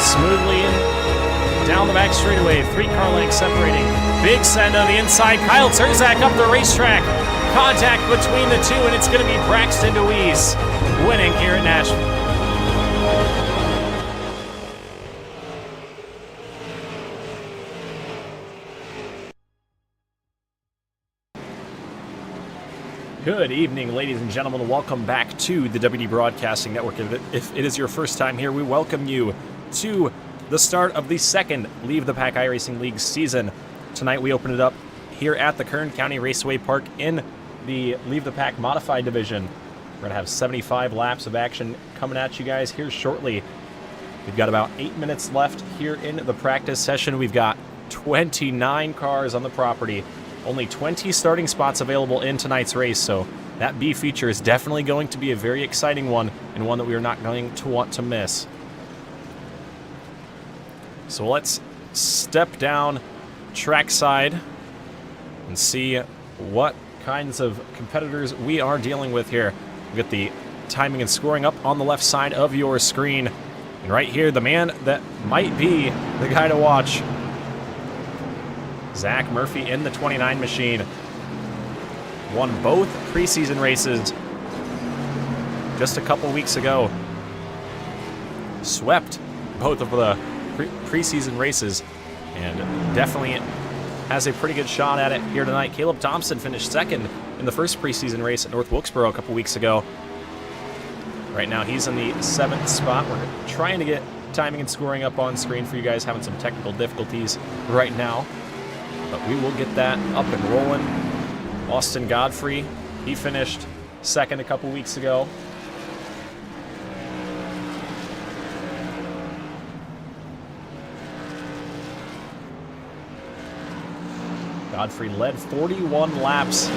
smoothly down the back straightaway. 3-car length separating. Big send on the inside. Kyle Terzak up the racetrack. Contact between the two, and it's going to be Braxton DeWeese winning here at Nashville. Good evening, ladies and gentlemen. Welcome back to the WD Broadcasting Network. If it is your first time here, we welcome you to the start of the second Leave the Pack iRacing League season. Tonight we open it up here at the Kern County Raceway Park in the Leave the Pack Modified Division. We're going to have 75 laps of action coming at you guys here shortly. We've got about 8 minutes left here in the practice session. We've got 29 cars on the property. Only 20 starting spots available in tonight's race, so that B feature is definitely going to be a very exciting one, and one that we are not going to want to miss. So let's step down trackside and see what kinds of competitors we are dealing with here. We've got the timing and scoring up on the left side of your screen. And right here, the man that might be the guy to watch, Zach Murphy in the 29 machine. Won both preseason races just a couple weeks ago. Swept both of the preseason races and definitely has a pretty good shot at it here tonight. Caleb Thompson finished second in the first preseason race at North Wilkesboro a couple weeks ago. Right now he's in the 7th spot. We're trying to get timing and scoring up on screen for you guys, having some technical difficulties right now. But we will get that up and rolling. Austin Godfrey, he finished second a couple weeks ago. Godfrey led 41 laps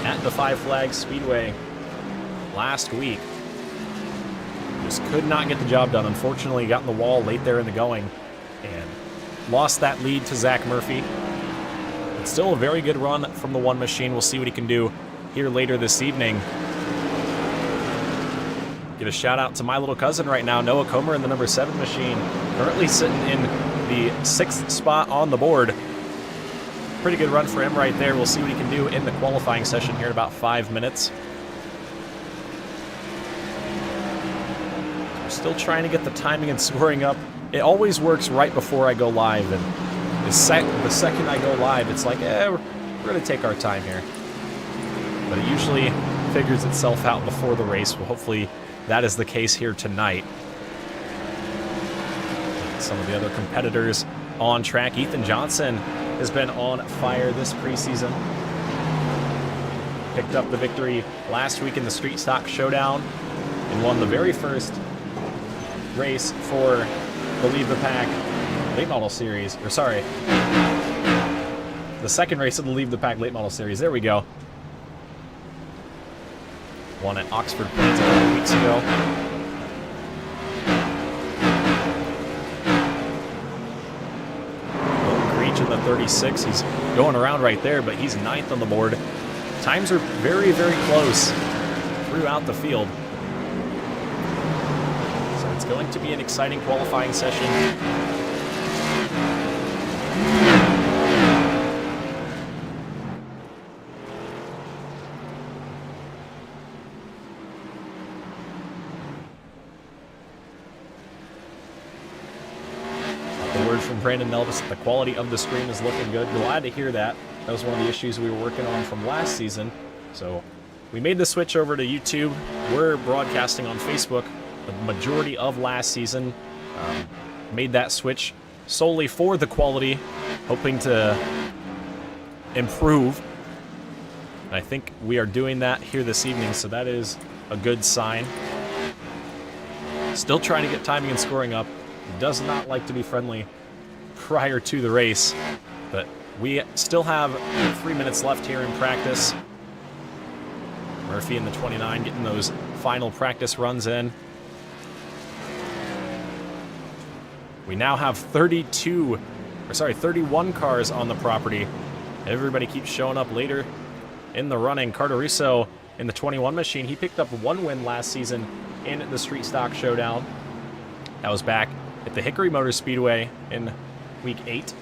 at the Five Flags Speedway last week. Just could not get the job done. Unfortunately, got in the wall late there in the going and lost that lead to Zach Murphy. It's still a very good run from the one machine. We'll see what he can do here later this evening. Give a shout out to my little cousin right now, Noah Comer in the number 7 machine, currently sitting in the 6th spot on the board. Pretty good run for him right there. We'll see what he can do in the qualifying session here in about 5 minutes. We're still trying to get the timing and scoring up. It always works right before I go live, and the second I go live, it's like, we're going to take our time here. But it usually figures itself out before the race. Well, hopefully that is the case here tonight. Some of the other competitors on track. Ethan Johnson has been on fire this preseason. Picked up the victory last week in the Street Stock Showdown and won the very first race for the Leave the Pack Late Model Series, or sorry, the second race of the Leave the Pack Late Model Series. There we go. Won at Oxford Plains a couple weeks ago. Creech in the 36. He's going around right there, but he's 9th on the board. Times are very, very close throughout the field. So it's going to be an exciting qualifying session. From Brandon Nelvis, the quality of the screen is looking good. Glad to hear that. That was one of the issues we were working on from last season. So we made the switch over to YouTube. We're broadcasting on Facebook the majority of last season. Made that switch solely for the quality, hoping to improve. And I think we are doing that here this evening, so that is a good sign. Still trying to get timing and scoring up. Does not like to be friendly prior to the race, but we still have 3 minutes left here in practice. Murphy in the 29 getting those final practice runs in. We now have 31 cars on the property. Everybody keeps showing up later in the running. Carter Russo in the 21 machine. He picked up 1 win last season in the Street Stock Showdown. That was back at the Hickory Motor Speedway in Week 8.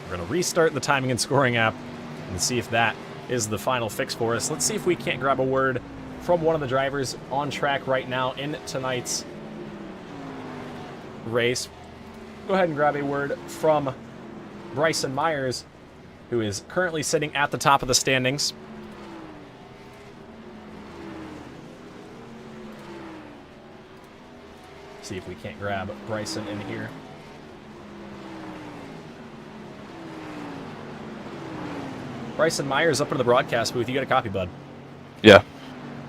We're going to restart the timing and scoring app and see if that is the final fix for us. Let's see if we can't grab a word from one of the drivers on track right now in tonight's race. Go ahead and grab a word from Bryson Myers, who is currently sitting at the top of the standings. See if we can't grab Bryson in here. Bryson Myers up into the broadcast booth. You got a copy, bud? Yeah.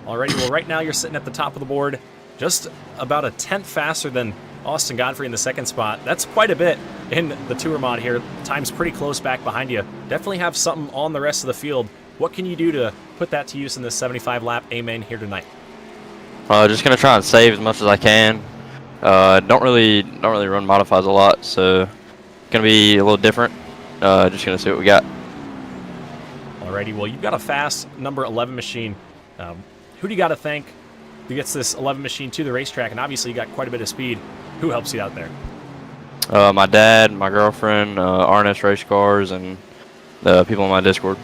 Alrighty, well, right now you're sitting at the top of the board, just about a tenth faster than Austin Godfrey in the second spot. That's quite a bit in the Tour mod here. Time's pretty close back behind you. Definitely have something on the rest of the field. What can you do to put that to use in this 75-lap A-main here tonight? Just gonna try and save as much as I can. Don't really run modifies a lot, so gonna be a little different. Just gonna see what we got. Alrighty, well, you've got a fast number 11 machine. Who do you got to thank who gets this 11 machine to the racetrack? And obviously you got quite a bit of speed. Who helps you out there? My dad, my girlfriend, RNS Race Cars, and the people on my Discord.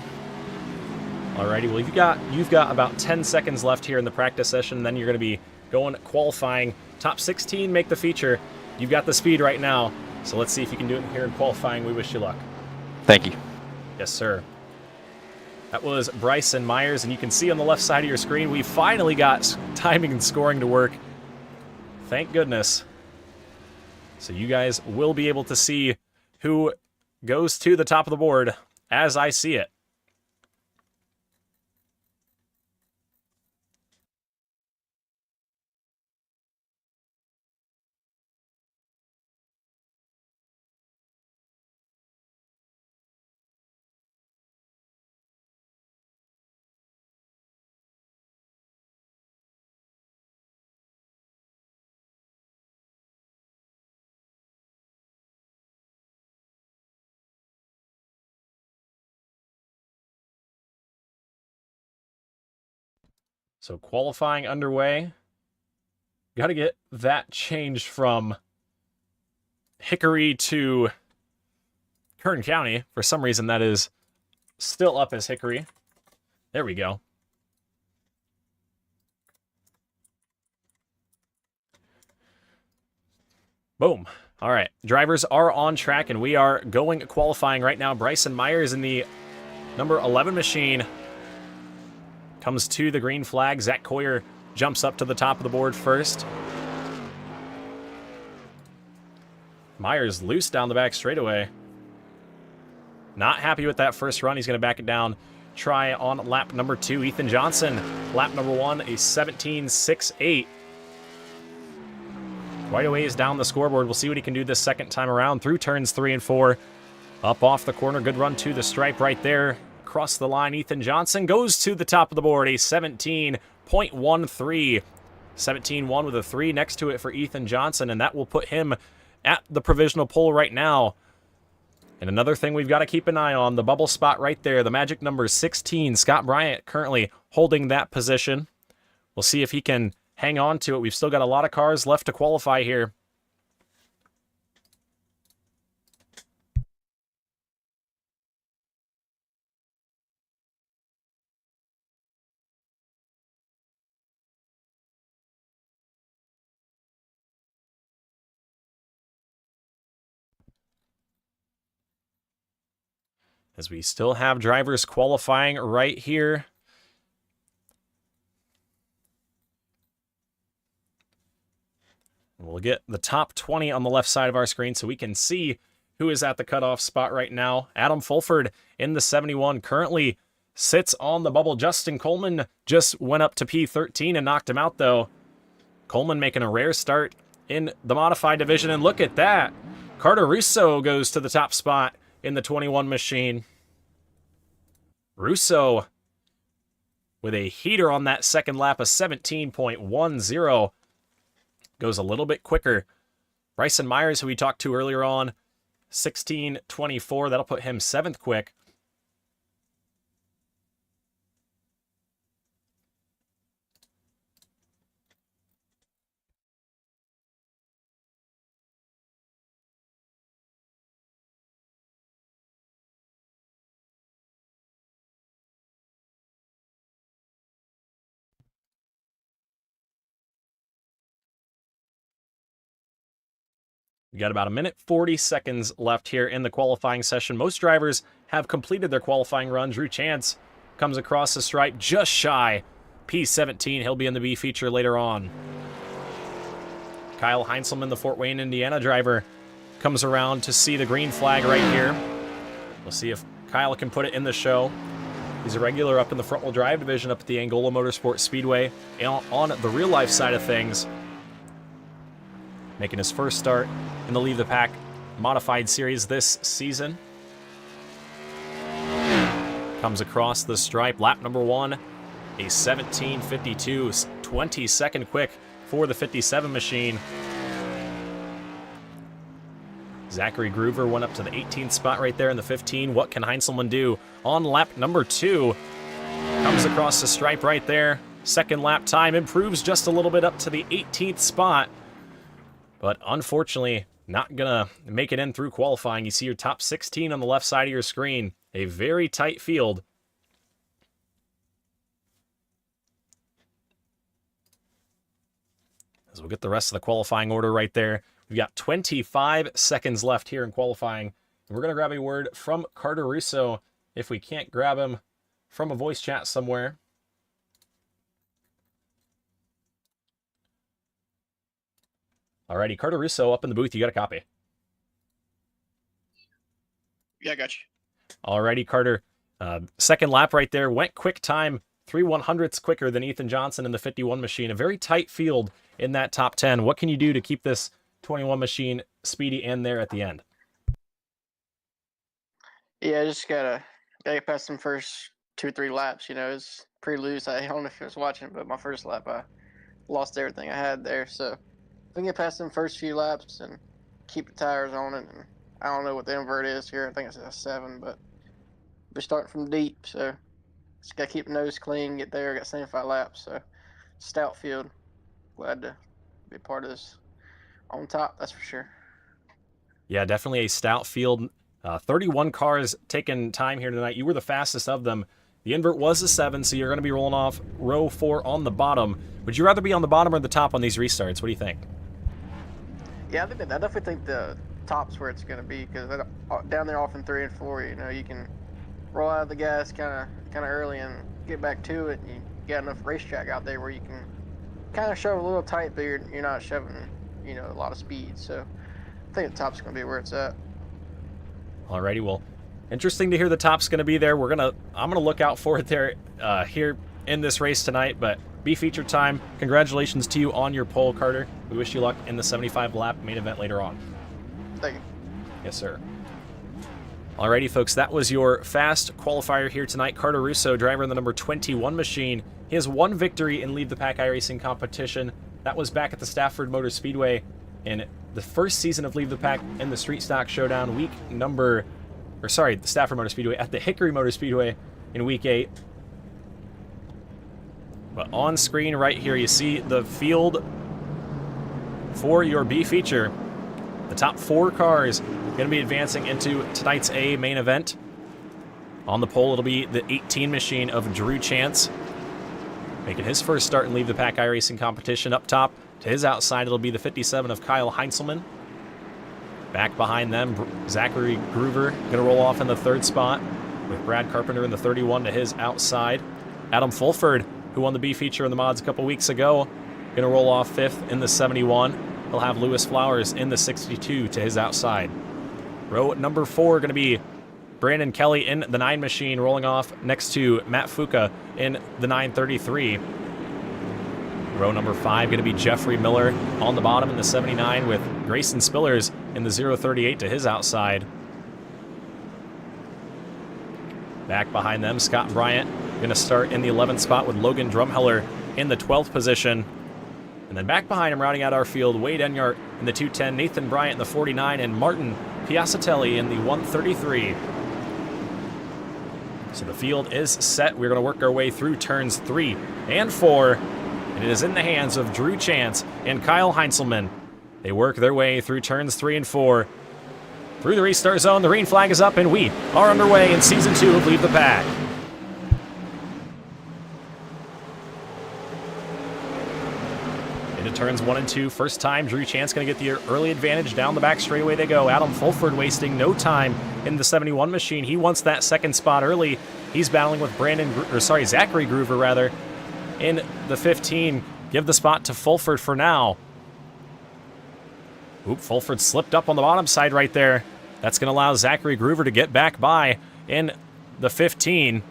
Alrighty, well, you've got about 10 seconds left here in the practice session. Then you're going to be going qualifying. Top 16 make the feature. You've got the speed right now, so let's see if you can do it here in qualifying. We wish you luck. Thank you. Yes, sir. That was Bryson Myers, and you can see on the left side of your screen, we finally got timing and scoring to work. Thank goodness. So you guys will be able to see who goes to the top of the board as I see it. So qualifying underway. Got to get that changed from Hickory to Kern County. For some reason, that is still up as Hickory. There we go. Boom. All right. Drivers are on track, and we are going qualifying right now. Bryson Myers in the number 11 machine comes to the green flag. Zach Coyer jumps up to the top of the board first. Myers loose down the back straightaway. Not happy with that first run. He's going to back it down. Try on lap number 2. Ethan Johnson, lap number 1, a 17.68. Quite a ways down the scoreboard. We'll see what he can do this second time around through turns 3 and 4. Up off the corner. Good run to the stripe right there. Across the line, Ethan Johnson goes to the top of the board, a 17.13. 17.1 with a 3 next to it for Ethan Johnson, and that will put him at the provisional pole right now. And another thing we've got to keep an eye on, the bubble spot right there, the magic number 16. Scott Bryant currently holding that position. We'll see if he can hang on to it. We've still got a lot of cars left to qualify here. As we still have drivers qualifying right here. We'll get the top 20 on the left side of our screen so we can see who is at the cutoff spot right now. Adam Fulford in the 71 currently sits on the bubble. Justin Coleman just went up to P13 and knocked him out, though. Coleman making a rare start in the modified division, and look at that. Carter Russo goes to the top spot in the 21 machine. Russo with a heater on that second lap, a 17.10. goes a little bit quicker. Bryson Myers, who we talked to earlier on, 16:24. That'll put him 7th quick. We got about 1:40 left here in the qualifying session. Most drivers have completed their qualifying run. Drew Chance comes across the stripe just shy. P17, he'll be in the B feature later on. Kyle Heinzelman, the Fort Wayne, Indiana driver, comes around to see the green flag right here. We'll see if Kyle can put it in the show. He's a regular up in the front-wheel drive division up at the Angola Motorsport Speedway. And on the real-life side of things, making his first start in the Leave the Pack modified series this season. Comes across the stripe, lap number 1, a 17:52, 22nd quick for the 57 machine. Zachary Groover went up to the 18th spot right there in the 15. What can Heinzelman do on lap number 2? Comes across the stripe right there. Second lap time improves just a little bit up to the 18th spot. But unfortunately, not gonna make it in through qualifying. You see your top 16 on the left side of your screen. A very tight field. As we'll get the rest of the qualifying order right there. We've got 25 seconds left here in qualifying. And we're gonna grab a word from Carter Russo if we can't grab him from a voice chat somewhere. Alrighty, Carter Russo up in the booth. You got a copy? Yeah, I got you. Alrighty, Carter. Second lap right there. Went quick time. 3/100ths quicker than Ethan Johnson in the 51 machine. A very tight field in that top 10. What can you do to keep this 21 machine speedy and there at the end? Yeah, I just gotta get past them first 2-3 laps. You know, it's pretty loose. I don't know if you was watching, but my first lap I lost everything I had there. So if we can get past them first few laps and keep the tires on it, and I don't know what the invert is here. I think it's a 7, but we're starting from deep, so just gotta keep the nose clean, get there. Got 75 laps, so stout field. Glad to be part of this on top, that's for sure. Yeah, definitely a stout field. 31 cars taking time here tonight. You were the fastest of them. The invert was a 7, so you're going to be rolling off row 4 on the bottom. Would you rather be on the bottom or the top on these restarts? What do you think? Yeah, I definitely think the top's where it's going to be, because down there off in 3 and 4, you know, you can roll out of the gas kind of early and get back to it. And you got enough racetrack out there where you can kind of shove a little tight, but you're not shoving, you know, a lot of speed. So I think the top's going to be where it's at. Alrighty, well, interesting to hear the top's going to be there. I'm gonna look out for it there here in this race tonight. But B feature time. Congratulations to you on your pole, Carter. We wish you luck in the 75 lap main event later on. Thank you. Yes, sir. Alrighty, folks, that was your fast qualifier here tonight. Carter Russo, driver in the number 21 machine. He has one victory in Leave the Pack iRacing competition. That was back at the Stafford Motor Speedway in the first season of Leave the Pack in the Street Stock Showdown, the Stafford Motor Speedway at the Hickory Motor Speedway in week 8. But on screen right here, you see the field for your B feature. The top 4 cars going to be advancing into tonight's A main event. On the pole, it'll be the 18 machine of Drew Chance, making his first start in Leave the Pack iRacing competition. Up top, to his outside, it'll be the 57 of Kyle Heinzelman. Back behind them, Zachary Groover going to roll off in the 3rd spot, with Brad Carpenter in the 31 to his outside. Adam Fulford, who won the B feature in the mods a couple weeks ago, going to roll off 5th in the 71. He'll have Lewis Flowers in the 62 to his outside. Row number 4 going to be Brandon Kelly in the 9 machine, rolling off next to Matt Fuca in the 933. Row number 5 going to be Jeffrey Miller on the bottom in the 79, with Grayson Spillers in the 038 to his outside. Back behind them, Scott Bryant going to start in the 11th spot with Logan Drumheller in the 12th position. And then back behind him, rounding out our field, Wade Enyart in the 210, Nathan Bryant in the 49, and Martin Piacatelli in the 133. So the field is set. We're going to work our way through turns 3 and 4. And it is in the hands of Drew Chance and Kyle Heinzelman. They work their way through turns 3 and 4. Through the restart zone, the green flag is up, and we are underway in Season 2 of Leave the Pack. Into turns 1 and 2. First time, Drew Chance going to get the early advantage. Down the back straightaway they go. Adam Fulford wasting no time in the 71 machine. He wants that second spot early. He's battling with Zachary Groover, rather, in the 15. Give the spot to Fulford for now. Oop, Fulford slipped up on the bottom side right there. That's going to allow Zachary Groover to get back by in the 15.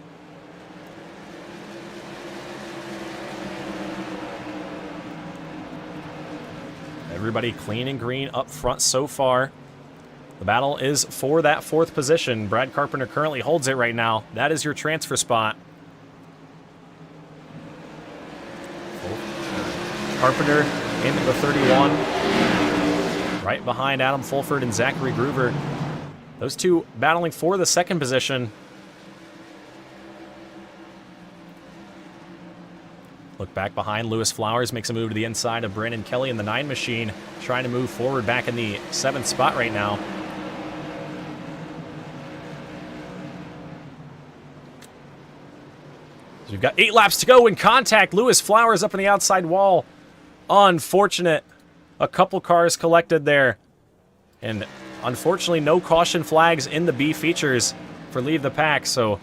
Everybody clean and green up front so far. The battle is for that 4th position. Brad Carpenter currently holds it right now. That is your transfer spot. Carpenter in the 31. Right behind Adam Fulford and Zachary Groover. Those two battling for the 2nd position. Look back behind. Lewis Flowers makes a move to the inside of Brandon Kelly in the 9 machine, trying to move forward back in the 7th spot right now. So we've got 8 laps to go in contact. Lewis Flowers up on the outside wall. Unfortunate. A couple cars collected there. And unfortunately, no caution flags in the B features for Leave the Pack. So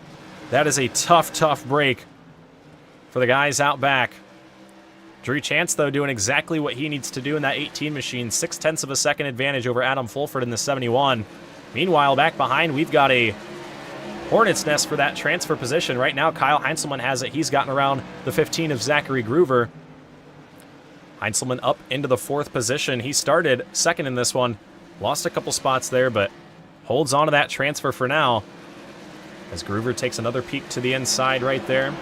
that is a tough, tough break for the guys out back. Drew Chance, though, doing exactly what he needs to do in that 18 machine. 0.6 of a second advantage over Adam Fulford in the 71. Meanwhile, back behind, we've got a hornet's nest for that transfer position. Right now, Kyle Heinzelman has it. He's gotten around the 15 of Zachary Groover. Heinzelman up into the 4th position. He started 2nd in this one. Lost a couple spots there, but holds on to that transfer for now. As Groover takes another peek to the inside right there.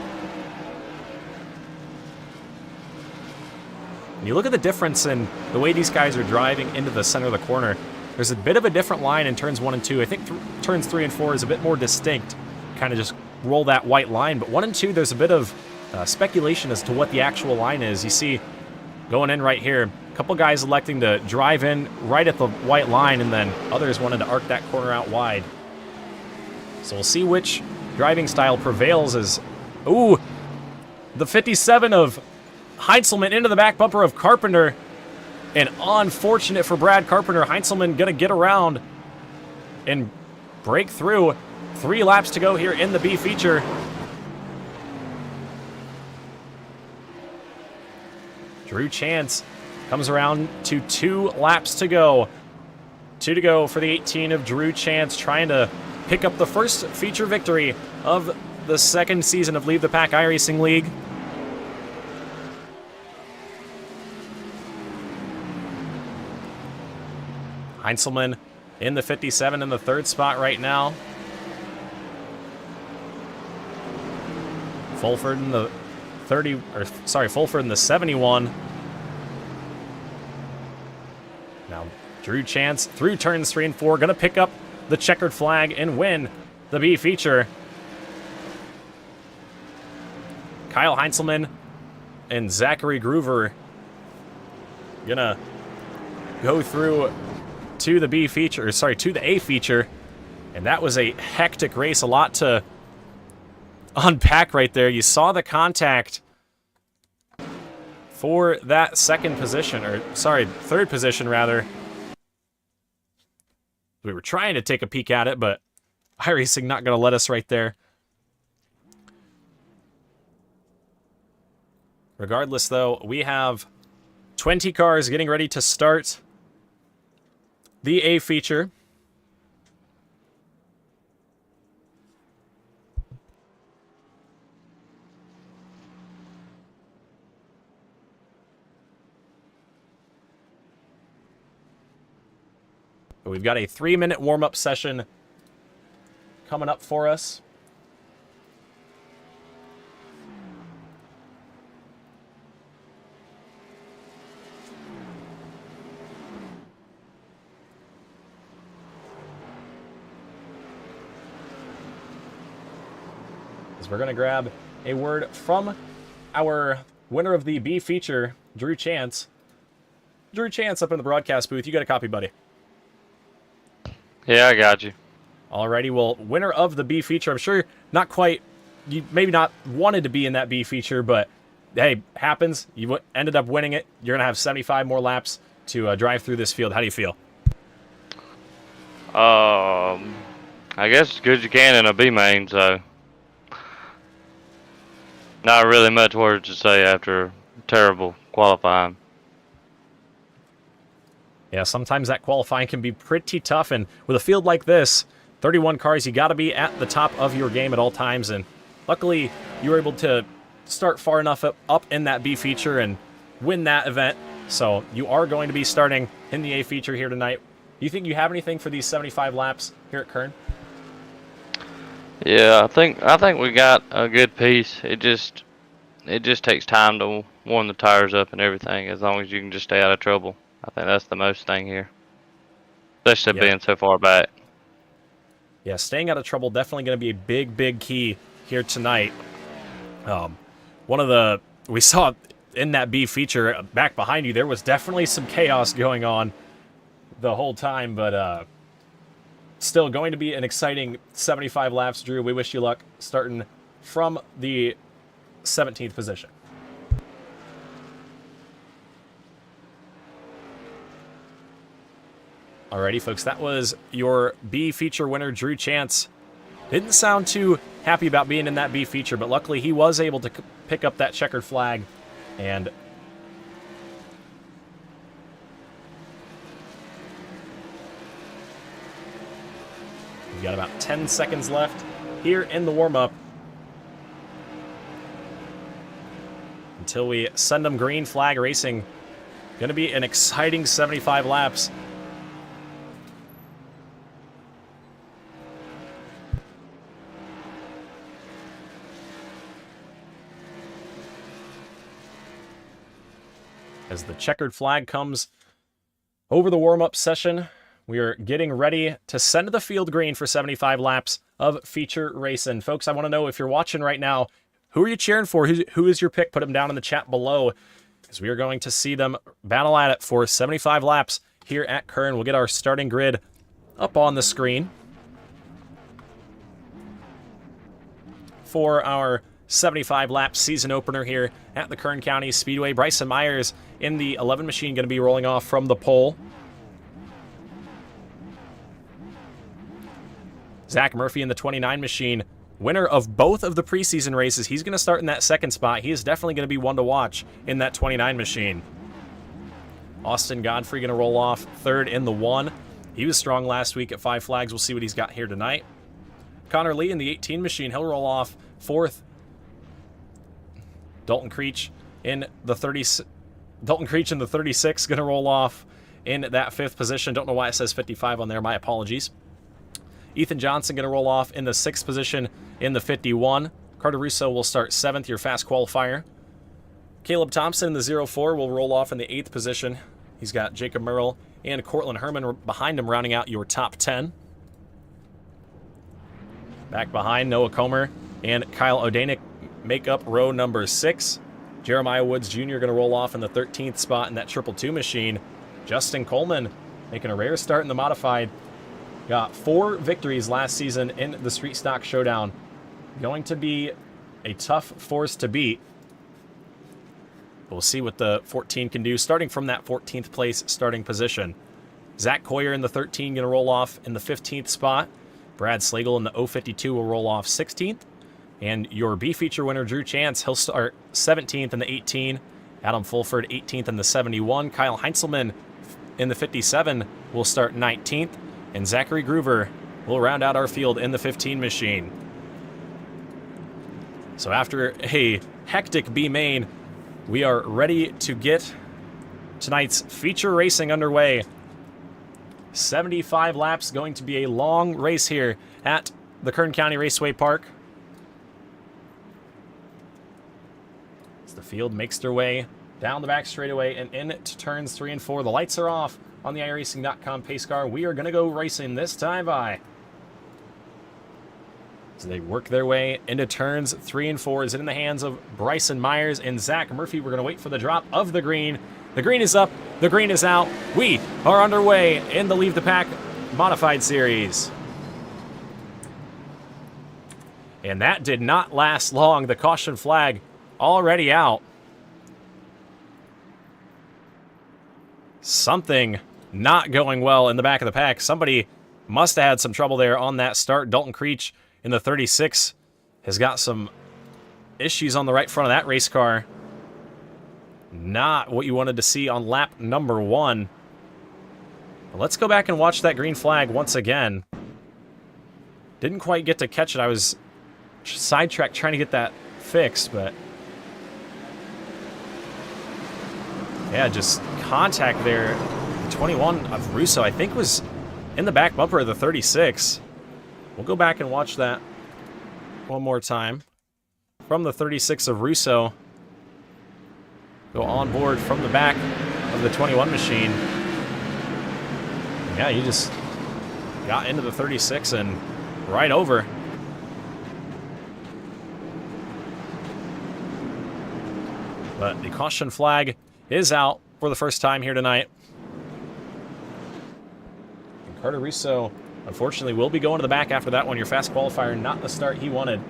And you look at the difference in the way these guys are driving into the center of the corner. There's a bit of a different line in turns 1 and 2. I think turns 3 and 4 is a bit more distinct. Kind of just roll that white line. But 1 and 2, there's a bit of speculation as to what the actual line is. You see, going in right here, a couple guys electing to drive in right at the white line, and then others wanted to arc that corner out wide. So we'll see which driving style prevails as... Ooh! The 57 of Heinzelman into the back bumper of Carpenter. And unfortunate for Brad Carpenter. Heinzelman going to get around and break through. 3 laps to go here in the B feature. Drew Chance comes around to 2 laps to go. 2 to go for the 18 of Drew Chance, trying to pick up the first feature victory of the 2nd season of Leave the Pack iRacing League. Heinzelman in the 57 in the 3rd spot right now. Fulford in the Fulford in the 71. Now Drew Chance through turns 3 and 4, gonna pick up the checkered flag and win the B feature. Kyle Heinzelman and Zachary Groover gonna go through to the B feature, to the A feature, and that was a hectic race. A lot to unpack right there. You saw the contact for that 2nd position, 3rd position rather. We were trying to take a peek at it, but iRacing not going to let us right there. Regardless, though, we have 20 cars getting ready to start the A feature. We've got a 3-minute warm-up session coming up for us. as we're going to grab a word from our winner of the B feature, Drew Chance. Drew Chance up in the broadcast booth. You got a copy, buddy? Yeah, I got you. Alrighty, well, winner of the B feature. I'm sure not quite, you maybe not wanted to be in that B feature, but hey, happens. You ended up winning it. You're going to have 75 more laps to drive through this field. How do you feel? I guess as good as you can in a B main, so not really much words to say after terrible qualifying. Yeah, sometimes that qualifying can be pretty tough, and with a field like this, 31 cars, you got to be at the top of your game at all times, and luckily you were able to start far enough up in that B feature and win that event, so you are going to be starting in the A feature here tonight. Do you think you have anything for these 75 laps here at Kern? Yeah, I think we got a good piece. It just takes time to warm the tires up and everything. As long as you can just stay out of trouble, I think that's the most thing here, especially being so far back. Yeah, staying out of trouble definitely going to be a big key here tonight. We saw in that B feature back behind you, there was definitely some chaos going on the whole time, but still going to be an exciting 75 laps, Drew. We wish you luck starting from the 17th position. Alrighty, folks, that was your B feature winner, Drew Chance. Didn't sound too happy about being in that B feature, but luckily he was able to pick up that checkered flag, and we've got about 10 seconds left here in the warm-up until we send them green flag racing. Going to be an exciting 75 laps. As the checkered flag comes over the warm-up session, we are getting ready to send the field green for 75 laps of feature racing. Folks, I want to know if you're watching right now, who are you cheering for? Who is your pick? Put them down in the chat below, as we are going to see them battle at it for 75 laps here at Kern. We'll get our starting grid up on the screen for our 75-lap season opener here at the Kern County Speedway. Bryson Myers in the 11 machine going to be rolling off from the pole. Zach Murphy in the 29 machine, winner of both of the preseason races. He's going to start in that second spot. He is definitely going to be one to watch in that 29 machine. Austin Godfrey going to roll off third in the 1. He was strong last week at 5 Flags. We'll see what he's got here tonight. Connor Lee in the 18 machine. He'll roll off fourth. Dalton Creech in the 36 going to roll off in that 5th position. Don't know why it says 55 on there. My apologies. Ethan Johnson going to roll off in the 6th position in the 51. Carter Russo will start 7th, your fast qualifier. Caleb Thompson in the 04 will roll off in the 8th position. He's got Jacob Merrill and Cortland Herman behind him, rounding out your top 10. Back behind, Noah Comer and Kyle Odanik make up row number 6. Jeremiah Woods Jr. going to roll off in the 13th spot in that 222 machine. Justin Coleman making a rare start in the modified. Got 4 victories last season in the Street Stock Showdown. Going to be a tough force to beat. We'll see what the 14 can do, starting from that 14th place starting position. Zach Coyer in the 13 going to roll off in the 15th spot. Brad Slagle in the 052 will roll off 16th. And your B feature winner, Drew Chance, he'll start 17th in the 18. Adam Fulford, 18th in the 71. Kyle Heinzelman in the 57 will start 19th. And Zachary Groover will round out our field in the 15 machine. So after a hectic B main, we are ready to get tonight's feature racing underway. 75 laps, going to be a long race here at the Kern County Raceway Park. As the field makes their way down the back straightaway and into turns 3 and 4. The lights are off on the iRacing.com pace car. We are going to go racing this time by As they work their way into turns 3 and 4. Is it in the hands of Bryson Myers and Zach Murphy? We're going to wait for the drop of the green. The green is up. The green is out. We are underway in the Leave the Pack Modified Series. And that did not last long. The caution flag already out. Something not going well in the back of the pack. Somebody must have had some trouble there on that start. Dalton Creech in the 36 has got some issues on the right front of that race car. Not what you wanted to see on lap number 1. But let's go back and watch that green flag once again. Didn't quite get to catch it. I was sidetracked trying to get that fixed, but yeah, just contact there. The 21 of Russo, I think, was in the back bumper of the 36. We'll go back and watch that one more time. From the 36 of Russo, go on board from the back of the 21 machine. Yeah, you just got into the 36 and right over. But the caution flag is out for the first time here tonight. And Carter Russo, unfortunately, will be going to the back after that one. Your fast qualifier, not the start he wanted.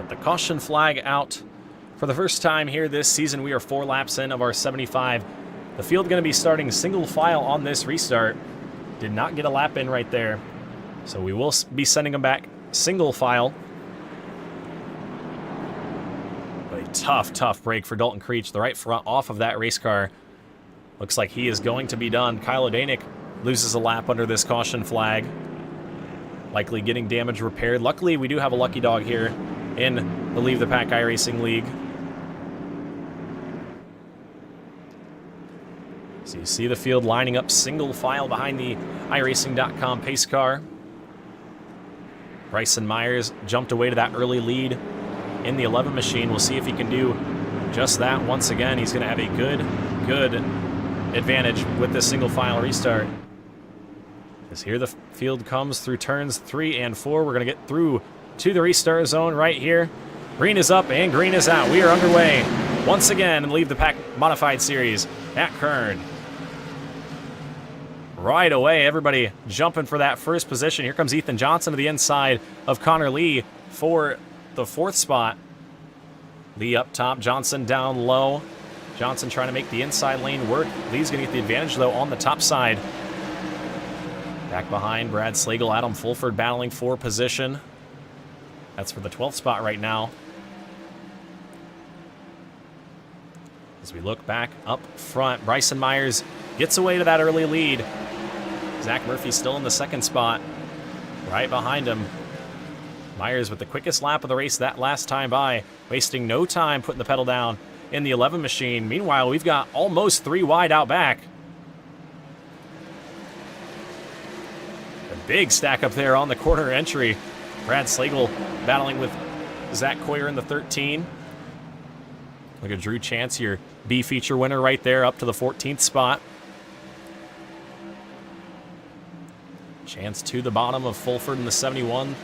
The caution flag out for the first time here this season. We are 4 laps in of our 75. The field going to be starting single file on this restart. Did not get a lap in right there. So we will be sending them back single file. But a tough break for Dalton Creech. The right front off of that race car. Looks like he is going to be done. Kyle Odanik loses a lap under this caution flag. Likely getting damage repaired. Luckily, we do have a lucky dog here in the Leave the Pack iRacing League. So you see the field lining up single file behind the iRacing.com pace car. Bryson Myers jumped away to that early lead in the 11 machine. We'll see if he can do just that once again. He's going to have a good advantage with this single file restart. As here the field comes through turns 3 and 4. We're going to get through to the restart zone right here. Green is up and green is out. We are underway once again in the Leave the Pack Modified Series at Kern. Right away, everybody jumping for that first position. Here comes Ethan Johnson to the inside of Connor Lee for the 4th spot. Lee up top, Johnson down low. Johnson trying to make the inside lane work. Lee's going to get the advantage, though, on the top side. Back behind, Brad Slagle, Adam Fulford battling for position. That's for the 12th spot right now. As we look back up front, Bryson Myers gets away to that early lead. Zach Murphy still in the 2nd spot. Right behind him. Myers with the quickest lap of the race that last time by, wasting no time putting the pedal down in the 11 machine. Meanwhile, we've got almost 3 wide out back. A big stack up there on the corner entry. Brad Slagle battling with Zach Coyer in the 13. Look at Drew Chance, your B feature winner right there, up to the 14th spot. Chance to the bottom of Fulford in the 71.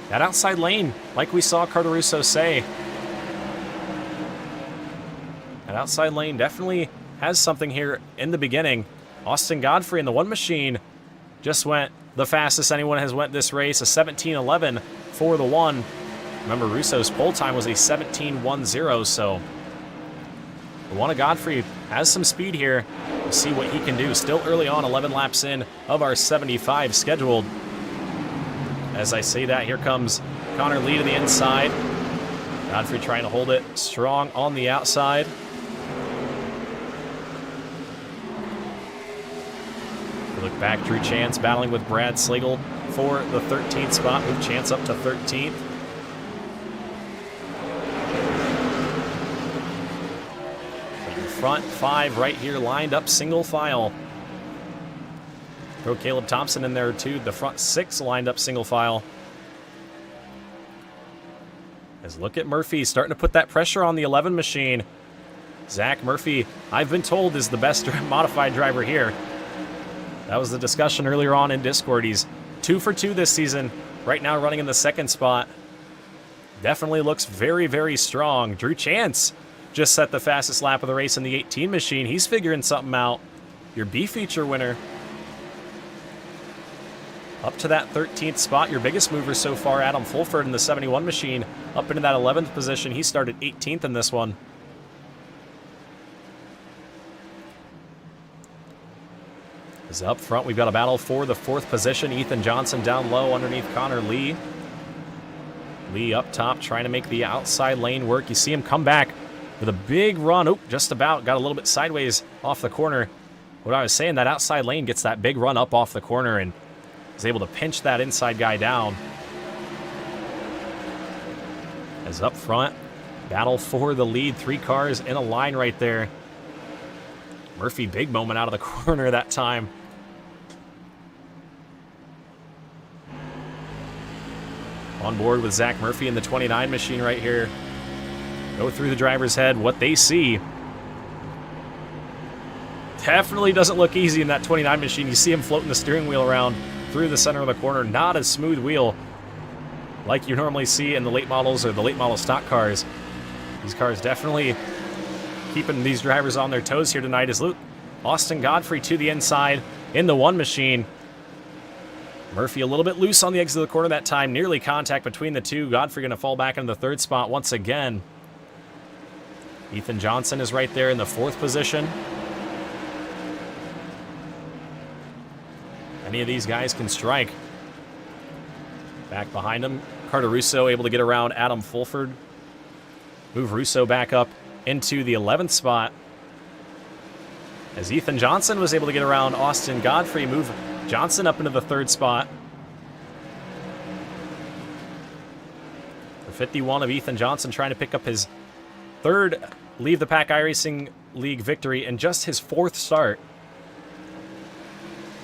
That outside lane, like we saw Carter Russo say. That outside lane definitely has something here in the beginning. Austin Godfrey in the 1 machine just went the fastest anyone has went this race, a 17:11 for the 1. Remember, Russo's pole time was a 17:10, so the 1 of Godfrey has some speed here. We'll see what he can do. Still early on, 11 laps in of our 75 scheduled. As I say that, here comes Connor Lee to the inside. Godfrey trying to hold it strong on the outside. Look back, Drew Chance battling with Brad Slagle for the 13th spot. Move Chance up to 13th. front 5 right here lined up single file. Throw Caleb Thompson in there too. The front 6 lined up single file. As look at Murphy starting to put that pressure on the 11 machine. Zach Murphy, I've been told, is the best modified driver here. That was the discussion earlier on in Discord. He's 2 for 2 this season. Right now running in the 2nd spot. Definitely looks very, very strong. Drew Chance just set the fastest lap of the race in the 18 machine. He's figuring something out. Your B feature winner. Up to that 13th spot, your biggest mover so far, Adam Fulford in the 71 machine, up into that 11th position. He started 18th in this one. As up front, we've got a battle for the 4th position. Ethan Johnson down low underneath Connor Lee. Lee up top trying to make the outside lane work. You see him come back with a big run. Oh, just about got a little bit sideways off the corner. What I was saying, that outside lane gets that big run up off the corner and is able to pinch that inside guy down. As up front, battle for the lead. 3 cars in a line right there. Murphy, big moment out of the corner that time. On board with Zach Murphy in the 29 machine right here. Go through the driver's head, what they see. Definitely doesn't look easy in that 29 machine. You see him floating the steering wheel around through the center of the corner. Not a smooth wheel like you normally see in the late models or the late model stock cars. These cars definitely keeping these drivers on their toes here tonight. As Austin Godfrey to the inside in the 1 machine. Murphy a little bit loose on the exit of the corner that time. Nearly contact between the two. Godfrey going to fall back into the 3rd spot once again. Ethan Johnson is right there in the 4th position. Any of these guys can strike. Back behind him, Carter Russo able to get around Adam Fulford. Move Russo back up into the 11th spot. As Ethan Johnson was able to get around Austin Godfrey, move Johnson up into the 3rd spot. The 51 of Ethan Johnson trying to pick up his 3rd Leave the Pack iRacing League victory and just his 4th start.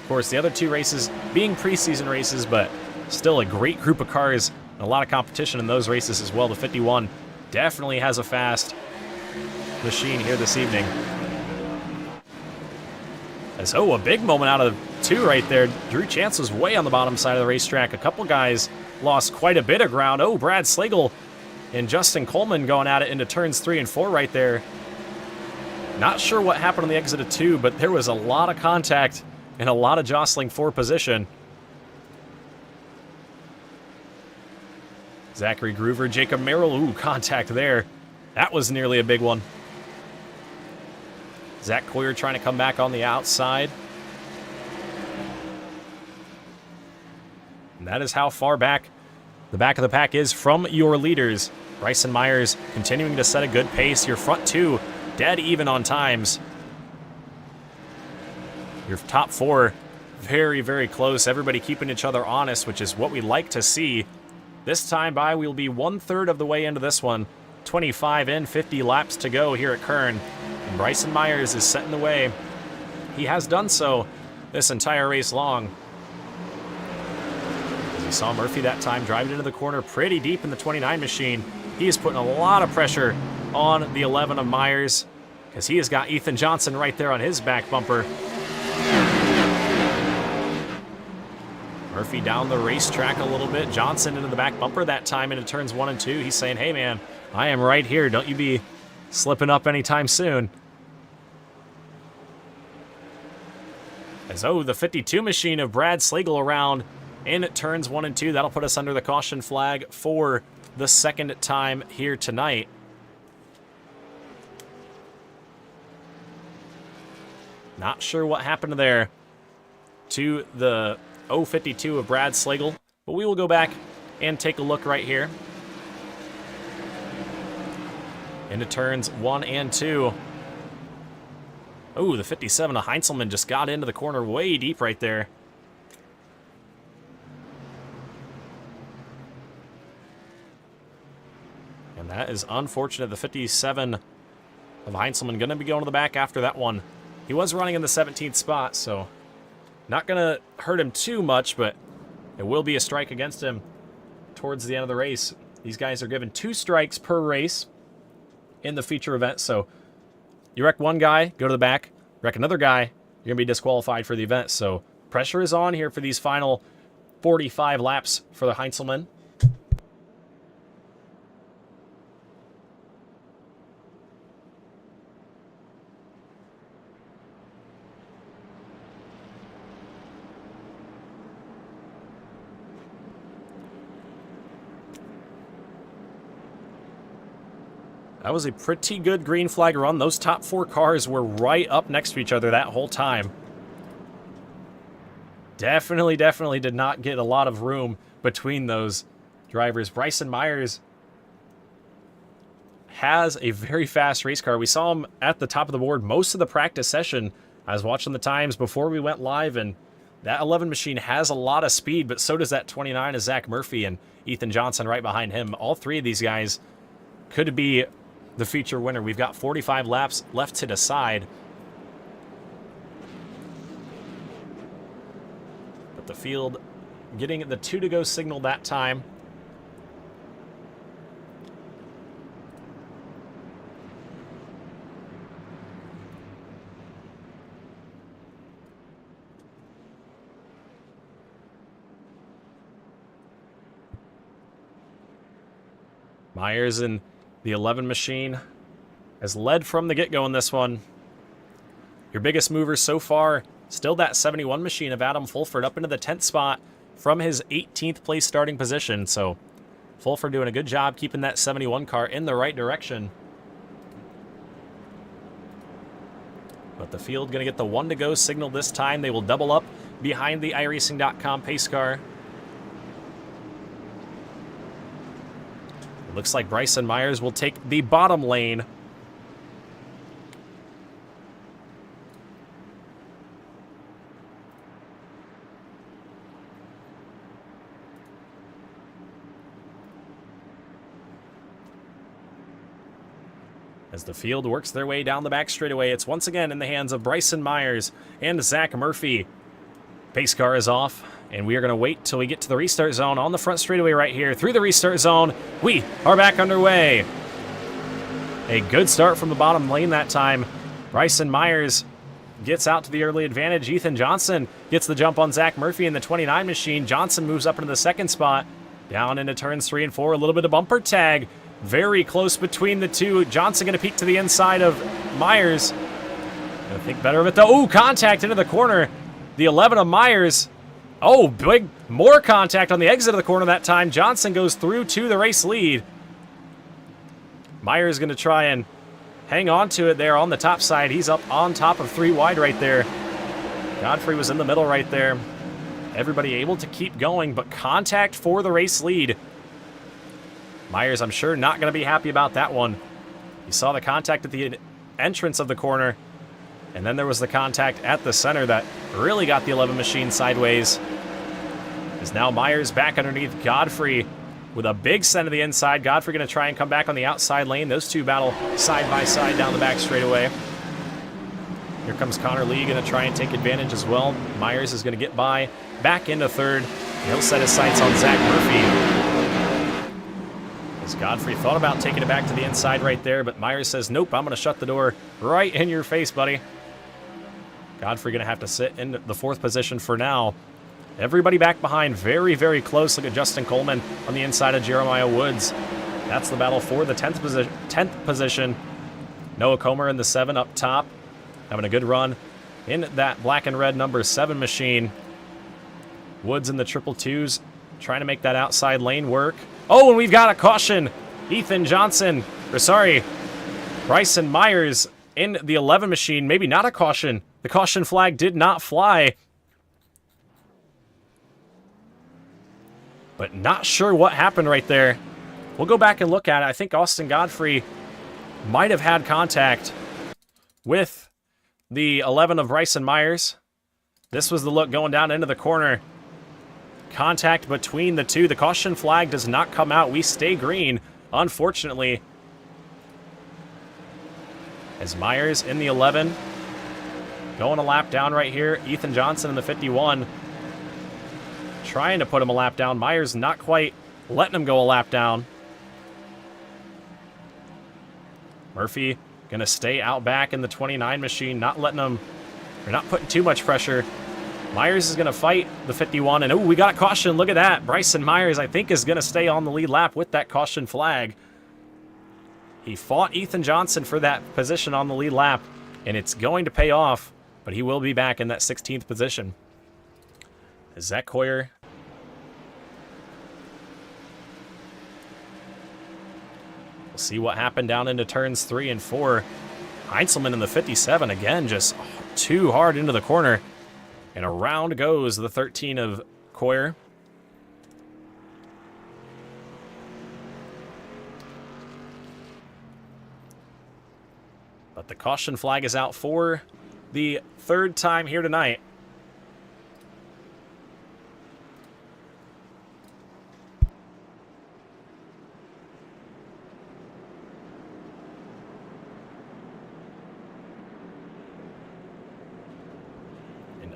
Of course, the other 2 races being preseason races, but still a great group of cars and a lot of competition in those races as well. The 51 definitely has a fast machine here this evening. As, oh, a big moment out of 2 right there. Drew Chance was way on the bottom side of the racetrack. A couple guys lost quite a bit of ground. Oh, Brad Slagle and Justin Coleman going at it into turns 3 and 4 right there. Not sure what happened on the exit of 2, but there was a lot of contact and a lot of jostling for position. Zachary Groover, Jacob Merrill, ooh, contact there. That was nearly a big one. Zach Coyer trying to come back on the outside. And that is how far back the back of the pack is from your leaders. Bryson Myers continuing to set a good pace. Your front 2 dead even on times. Your top 4 very, very close. Everybody keeping each other honest, which is what we like to see. This time by, we'll be 1/3 of the way into this one. 25 in, 50 laps to go here at Kern. And Bryson Myers is setting the way. He has done so this entire race long. As you saw Murphy that time driving into the corner pretty deep in the 29 machine. He is putting a lot of pressure on the 11 of Myers because he has got Ethan Johnson right there on his back bumper. Murphy down the racetrack a little bit. Johnson into the back bumper that time into turns 1 and 2. He's saying, hey man, I am right here. Don't you be slipping up anytime soon. As, oh, the 52 machine of Brad Slagle around in turns 1 and 2. That'll put us under the caution flag for the 2nd time here tonight. Not sure what happened there to the 052 of Brad Slagle, but we will go back and take a look right here. Into turns 1 and 2. Oh, the 57 of Heinzelman just got into the corner way deep right there. And that is unfortunate. The 57 of Heinzelman going to be going to the back after that one. He was running in the 17th spot, so not going to hurt him too much, but it will be a strike against him towards the end of the race. These guys are given 2 strikes per race in the feature event, so you wreck one guy, go to the back. Wreck another guy, you're going to be disqualified for the event. So pressure is on here for these final 45 laps for the Heinzelman. That was a pretty good green flag run. Those top 4 cars were right up next to each other that whole time. Definitely did not get a lot of room between those drivers. Bryson Myers has a very fast race car. We saw him at the top of the board most of the practice session. I was watching the times before we went live, and that 11 machine has a lot of speed, but so does that 29 of Zach Murphy and Ethan Johnson right behind him. All 3 of these guys could be the feature winner. We've got 45 laps left to decide. But the field getting the 2 to go signal that time. Myers and the 11 machine has led from the get-go in this one. Your biggest mover so far, still that 71 machine of Adam Fulford up into the 10th spot from his 18th place starting position. So Fulford doing a good job keeping that 71 car in the right direction. But the field going to get the 1 to go signal this time. They will double up behind the iRacing.com pace car. It looks like Bryson Myers will take the bottom lane. As the field works their way down the back straightaway, it's once again in the hands of Bryson Myers and Zach Murphy. Pace car is off, and we are going to wait till we get to the restart zone on the front straightaway right here. Through the restart zone, we are back underway. A good start from the bottom lane that time. Bryson Myers gets out to the early advantage. Ethan Johnson gets the jump on Zach Murphy in the 29 machine. Johnson moves up into the 2nd spot. Down into turns 3 and 4, a little bit of bumper tag. Very close between the two. Johnson going to peek to the inside of Myers. Gonna think better of it though. Ooh, contact into the corner. The 11 of Myers. Oh, big, more contact on the exit of the corner that time. Johnson goes through to the race lead. Myers going to try and hang on to it there on the top side. He's up on top of 3 wide right there. Godfrey was in the middle right there. Everybody able to keep going, but contact for the race lead. Myers, I'm sure, not going to be happy about that one. He saw the contact at the entrance of the corner, and then there was the contact at the center that really got the 11 machine sideways. As now Myers back underneath Godfrey with a big send to the inside. Godfrey going to try and come back on the outside lane. Those two battle side by side down the back straightaway. Here comes Connor Lee, going to try and take advantage as well. Myers is going to get by, back into 3rd. He'll set his sights on Zach Murphy. As Godfrey thought about taking it back to the inside right there, but Myers says, nope, I'm going to shut the door right in your face, buddy. Godfrey going to have to sit in the 4th position for now. Everybody back behind, very, very close. Look at Justin Coleman on the inside of Jeremiah Woods. That's the battle for the 10th position. Noah Comer in the 7 up top, having a good run in that black and red number 7 machine. Woods in the 222s, trying to make that outside lane work. Oh, and we've got a caution. Ethan Johnson, or sorry, Bryson Myers in the 11 machine. Maybe not a caution. The caution flag did not fly. But not sure what happened right there. We'll go back and look at it. I think Austin Godfrey might have had contact with the 11 of Bryson Myers. This was the look going down into the corner. Contact between the two. The caution flag does not come out. We stay green, unfortunately. As Myers in the 11. Going a lap down right here. Ethan Johnson in the 51. Trying to put him a lap down. Myers not quite letting him go a lap down. Murphy going to stay out back in the 29 machine, not letting him, or not putting too much pressure. Myers is going to fight the 51, and oh, we got a caution. Look at that. Bryson Myers, I think, is going to stay on the lead lap with that caution flag. He fought Ethan Johnson for that position on the lead lap, and it's going to pay off, but he will be back in that 16th position. Zach Hoyer. We'll see what happened down into turns 3 and 4. Heinzelman in the 57, again, just too hard into the corner. And around goes the 13 of Coyer. But the caution flag is out for the 3rd time here tonight.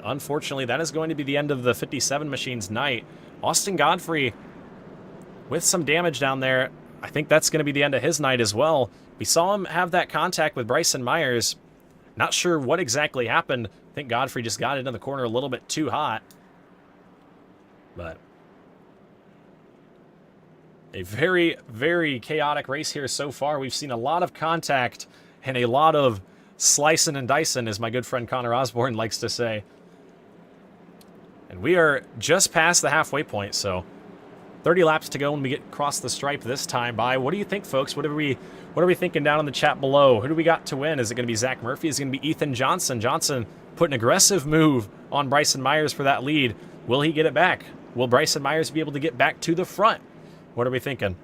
Unfortunately, that is going to be the end of the 57 machine's night. Austin Godfrey with some damage down there. I think that's going to be the end of his night as well. We saw him have that contact with Bryson Myers. Not sure what exactly happened. I think Godfrey just got into the corner a little bit too hot. But a very, very chaotic race here so far. We've seen a lot of contact and a lot of slicing and dicing, as my good friend Connor Osborne likes to say. And we are just past the halfway point, so 30 laps to go when we get across the stripe this time by. What do you think, folks? What are we thinking down in the chat below? Who do we got to win? Is it going to be Zach Murphy? Is it going to be Ethan Johnson? Johnson put an aggressive move on Bryson Myers for that lead. Will he get it back? Will Bryson Myers be able to get back to the front? What are we thinking?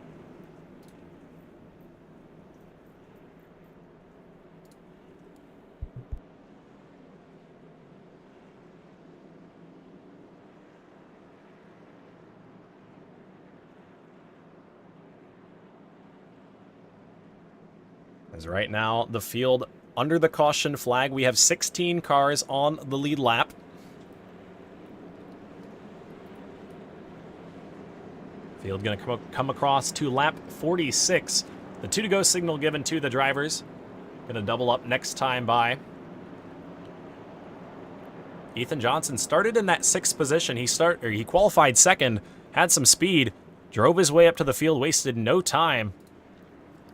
As right now, the field under the caution flag, we have 16 cars on the lead lap. Field going to come across to lap 46. The 2 to go signal given to the drivers. Going to double up next time by. Ethan Johnson started in that 6th position. He qualified 2nd, had some speed, drove his way up to the field, wasted no time.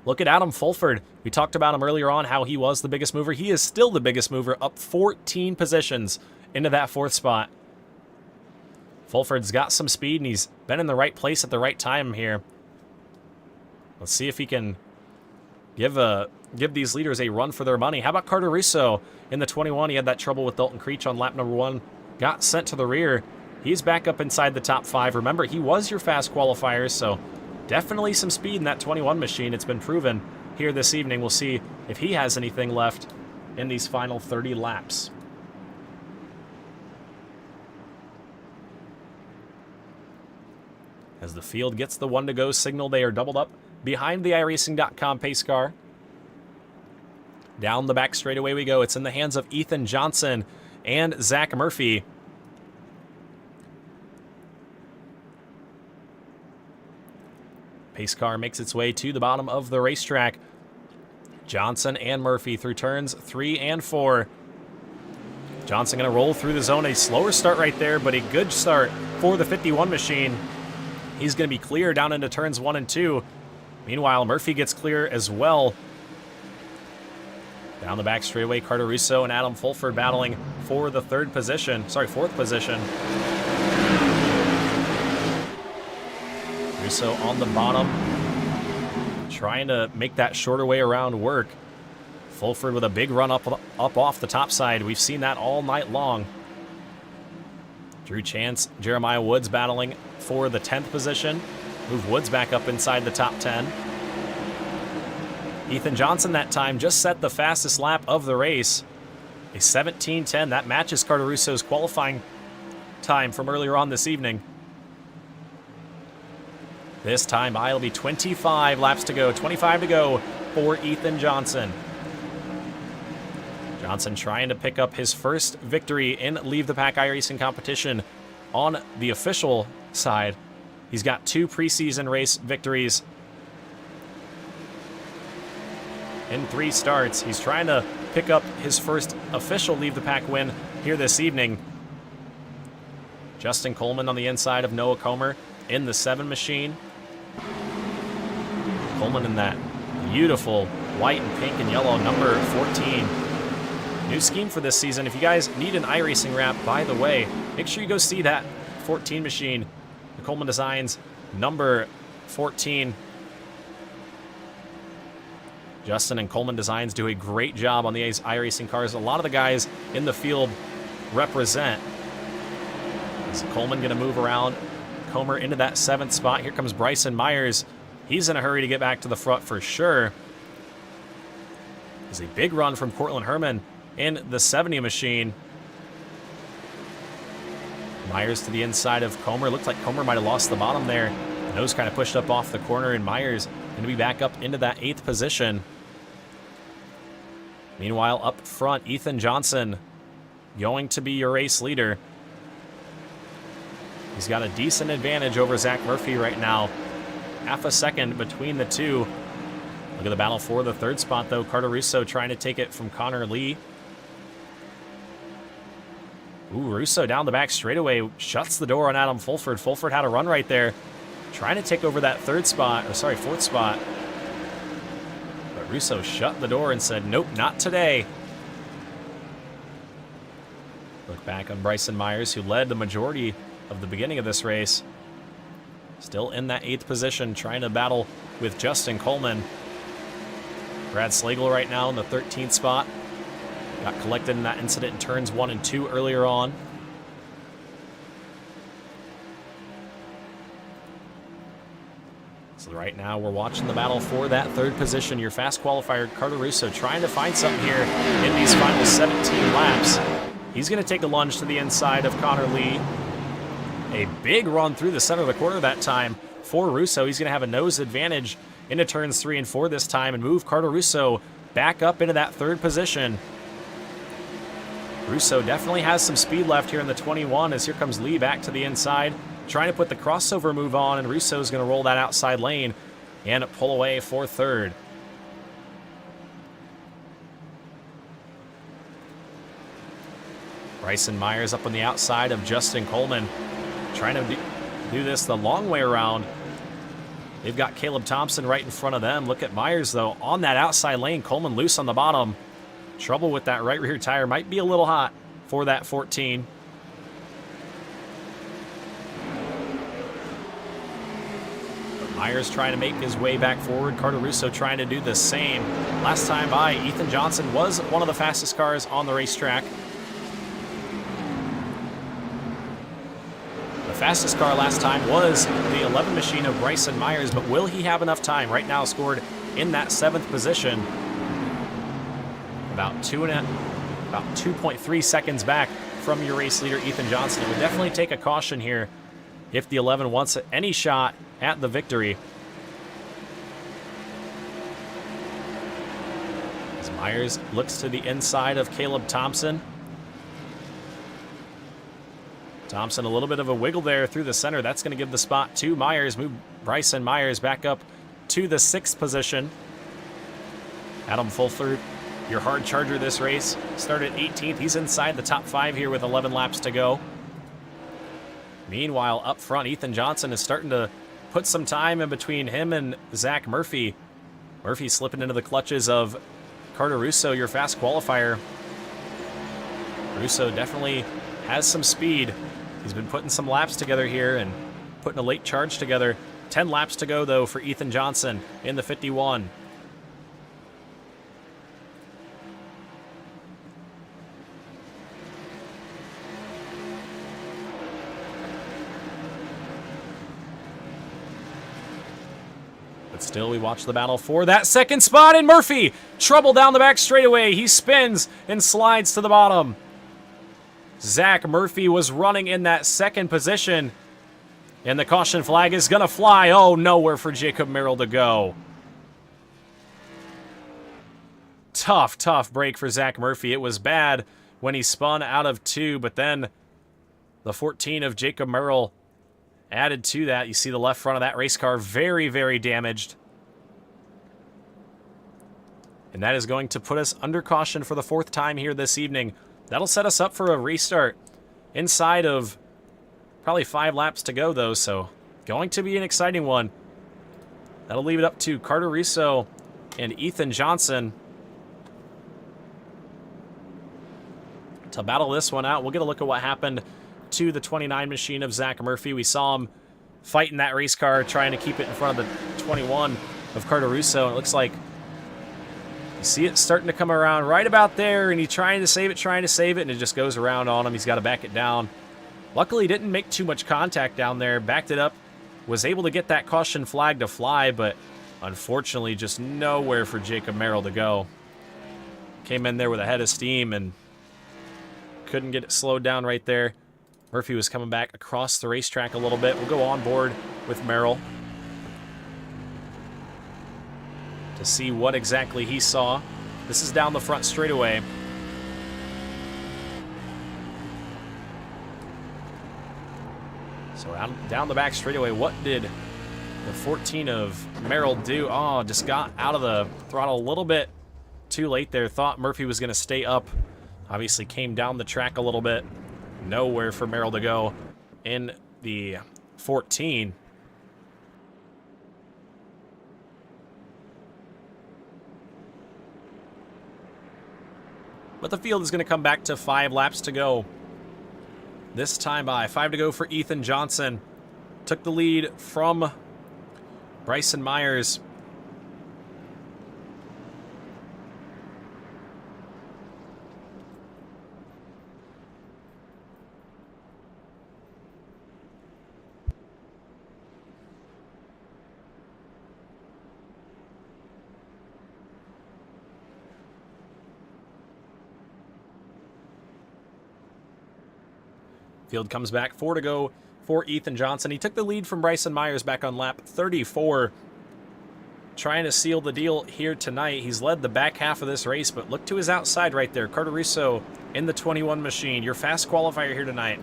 Look at Adam Fulford. We talked about him earlier on, how he was the biggest mover. He is still the biggest mover, up 14 positions into that 4th spot. Fulford's got some speed, and he's been in the right place at the right time here. Let's see if he can give these leaders a run for their money. How about Carter Russo in the 21? He had that trouble with Dalton Creech on lap number 1. Got sent to the rear. He's back up inside the top 5. Remember, he was your fast qualifier, so definitely some speed in that 21 machine. It's been proven here this evening. We'll see if he has anything left in these final 30 laps. As the field gets the 1 to go signal, they are doubled up behind the iRacing.com pace car. Down the back straightaway we go. It's in the hands of Ethan Johnson and Zach Murphy. Pace car makes its way to the bottom of the racetrack. Johnson and Murphy through turns 3 and 4. Johnson going to roll through the zone. A slower start right there, but a good start for the 51 machine. He's going to be clear down into turns 1 and 2. Meanwhile, Murphy gets clear as well. Down the back straightaway, Carter Russo and Adam Fulford battling for the 4th position. Russo on the bottom, trying to make that shorter way around work. Fulford with a big run up off the top side. We've seen that all night long. Drew Chance, Jeremiah Woods battling for the 10th position. Move Woods back up inside the top 10. Ethan Johnson that time just set the fastest lap of the race. A 17:10. That matches Carter Russo's qualifying time from earlier on this evening. This time, it'll be 25 laps to go. 25 to go for Ethan Johnson. Johnson trying to pick up his first victory in Leave the Pack iRacing competition on the official side. He's got 2 preseason race victories in 3 starts. He's trying to pick up his first official Leave the Pack win here this evening. Justin Coleman on the inside of Noah Comer in the 7 machine. Coleman in that beautiful white and pink and yellow number 14. New scheme for this season. If you guys need an iRacing wrap, by the way, make sure you go see that 14 machine. The Coleman Designs number 14. Justin and Coleman Designs do a great job on the iRacing cars. A lot of the guys in the field represent. Is Coleman going to move around Comer into that 7th spot? Here comes Bryson Myers. He's in a hurry to get back to the front for sure. There's a big run from Cortland Herman in the 70 machine. Myers to the inside of Comer. Looked like Comer might have lost the bottom there. The nose kind of pushed up off the corner, and Myers going to be back up into that 8th position. Meanwhile, up front, Ethan Johnson going to be your race leader. He's got a decent advantage over Zach Murphy right now. Half a second between the two. Look at the battle for the 3rd spot, though. Carter Russo trying to take it from Connor Lee. Ooh, Russo down the back straightaway. Shuts the door on Adam Fulford. Fulford had a run right there. Trying to take over that 4th spot. But Russo shut the door and said, nope, not today. Look back on Bryson Myers, who led the majority of the beginning of this race. Still in that 8th position, trying to battle with Justin Coleman. Brad Slagle right now in the 13th spot. Got collected in that incident in turns 1 and 2 earlier on. So right now we're watching the battle for that 3rd position. Your fast qualifier, Carter Russo, trying to find something here in these final 17 laps. He's going to take a lunge to the inside of Connor Lee. A big run through the center of the corner that time for Russo. He's going to have a nose advantage into turns 3 and 4 this time and move Carter Russo back up into that 3rd position. Russo definitely has some speed left here in the 21 as here comes Lee back to the inside, trying to put the crossover move on, and Russo's going to roll that outside lane and pull away for 3rd. Bryson Myers up on the outside of Justin Coleman, trying to do this the long way around. They've got Caleb Thompson right in front of them. Look at Myers, though, on that outside lane. Coleman loose on the bottom. Trouble with that right rear tire. Might be a little hot for that 14. But Myers trying to make his way back forward. Carter Russo trying to do the same. Last time by, Ethan Johnson was one of the fastest cars on the racetrack. The fastest car last time was the 11 machine of Bryson Myers, but will he have enough time? Right now scored in that 7th position. About 2.3 seconds back from your race leader, Ethan Johnson. It would definitely take a caution here if the 11 wants any shot at the victory. As Myers looks to the inside of Caleb Thompson. Thompson, a little bit of a wiggle there through the center. That's going to give the spot to Myers. Move Bryson Myers back up to the 6th position. Adam Fulford, your hard charger this race, started 18th. He's inside the top 5 here with 11 laps to go. Meanwhile, up front, Ethan Johnson is starting to put some time in between him and Zach Murphy. Murphy slipping into the clutches of Carter Russo, your fast qualifier. Russo definitely has some speed. He's been putting some laps together here and putting a late charge together. 10 laps to go, though, for Ethan Johnson in the 51. But still, we watch the battle for that 2nd spot, and Murphy, trouble down the back straightaway. He spins and slides to the bottom. Zach Murphy was running in that 2nd position, and the caution flag is going to fly. Oh, nowhere for Jacob Merrill to go. tough break for Zach Murphy. It was bad when he spun out of 2, but then the 14 of Jacob Merrill added to that. You see the left front of that race car very, very damaged. And that is going to put us under caution for the 4th time here this evening. That'll set us up for a restart inside of probably 5 laps to go, though, so going to be an exciting one. That'll leave it up to Carter Russo and Ethan Johnson to battle this one out. We'll get a look at what happened to the 29 machine of Zach Murphy. We saw him fighting that race car, trying to keep it in front of the 21 of Carter Russo. It looks like you see it starting to come around right about there, and he's trying to save it, and it just goes around on him. He's got to back it down. Luckily, didn't make too much contact down there. Backed it up, was able to get that caution flag to fly, but unfortunately just nowhere for Jacob Merrill to go. Came in there with a head of steam and couldn't get it slowed down right there. Murphy was coming back across the racetrack a little bit. We'll go on board with Merrill to see what exactly he saw. This is down the front straightaway. So down the back straightaway, what did the 14 of Merrill do? Oh, just got out of the throttle a little bit too late there. Thought Murphy was going to stay up. Obviously came down the track a little bit. Nowhere for Merrill to go in the 14. But the field is going to come back to 5 laps to go. This time by 5 to go for Ethan Johnson. Took the lead from Bryson Myers. Field comes back, 4 to go for Ethan Johnson. He took the lead from Bryson Myers back on lap 34. Trying to seal the deal here tonight. He's led the back half of this race, but look to his outside right there. Carter Russo in the 21 machine. Your fast qualifier here tonight.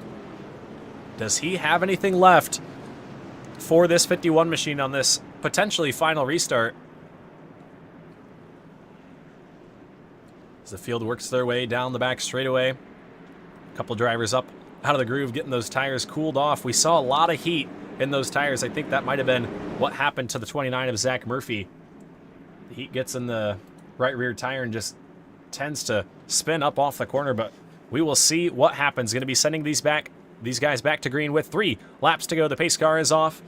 Does he have anything left for this 51 machine on this potentially final restart? As the field works their way down the back straightaway. A couple drivers up out of the groove, getting those tires cooled off. We saw a lot of heat in those tires. I think that might have been what happened to the 29 of Zach Murphy. The heat gets in the right rear tire and just tends to spin up off the corner, but we will see what happens. Going to be sending these guys back to green with 3 laps to go. The pace car is off.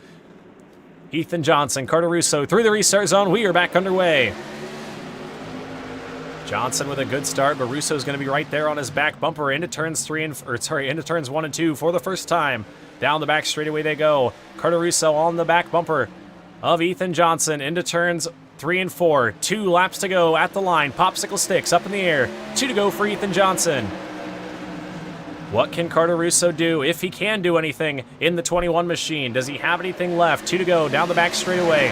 Ethan Johnson, Carter Russo through the restart zone. We are back underway. Johnson with a good start, but Russo's going to be right there on his back bumper into turns 1 and 2 for the first time. Down the back straightaway they go. Carter Russo on the back bumper of Ethan Johnson into turns 3 and 4. 2 laps to go at the line. Popsicle sticks up in the air. 2 to go for Ethan Johnson. What can Carter Russo do, if he can do anything, in the 21 machine? Does he have anything left? 2 to go down the back straightaway.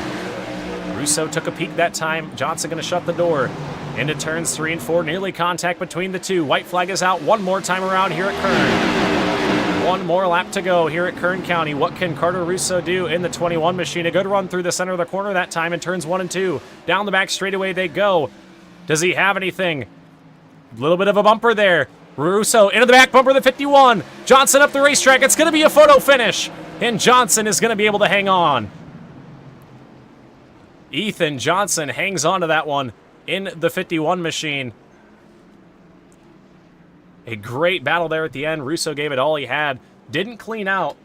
Russo took a peek that time. Johnson going to shut the door. Into turns 3 and 4, nearly contact between the two. White flag is out one more time around here at Kern. 1 more lap to go here at Kern County. What can Carter Russo do in the 21 machine? A good run through the center of the corner that time in turns 1 and 2. Down the back straightaway they go. Does he have anything? A little bit of a bumper there. Russo into the back bumper of the 51. Johnson up the racetrack. It's going to be a photo finish. And Johnson is going to be able to hang on. Ethan Johnson hangs on to that one in the 51 machine. A great battle there at the end. Russo gave it all he had. Didn't clean out.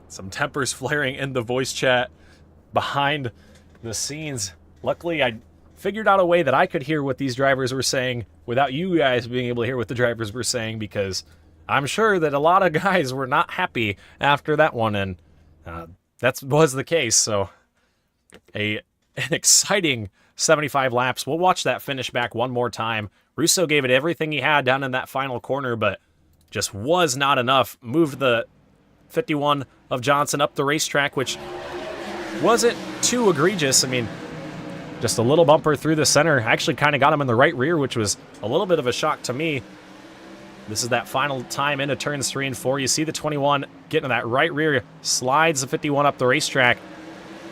Some tempers flaring in the voice chat behind the scenes. Luckily, I figured out a way that I could hear what these drivers were saying without you guys being able to hear what the drivers were saying, because I'm sure that a lot of guys were not happy after that one, and that was the case. So an exciting 75 laps. We'll watch that finish back one more time. Russo gave it everything he had down in that final corner, but just was not enough. Moved the 51 of Johnson up the racetrack, which wasn't too egregious. I mean, just a little bumper through the center. Actually kind of got him in the right rear, which was a little bit of a shock to me. This is that final time into turns 3 and 4. You see the 21 getting in that right rear, slides the 51 up the racetrack.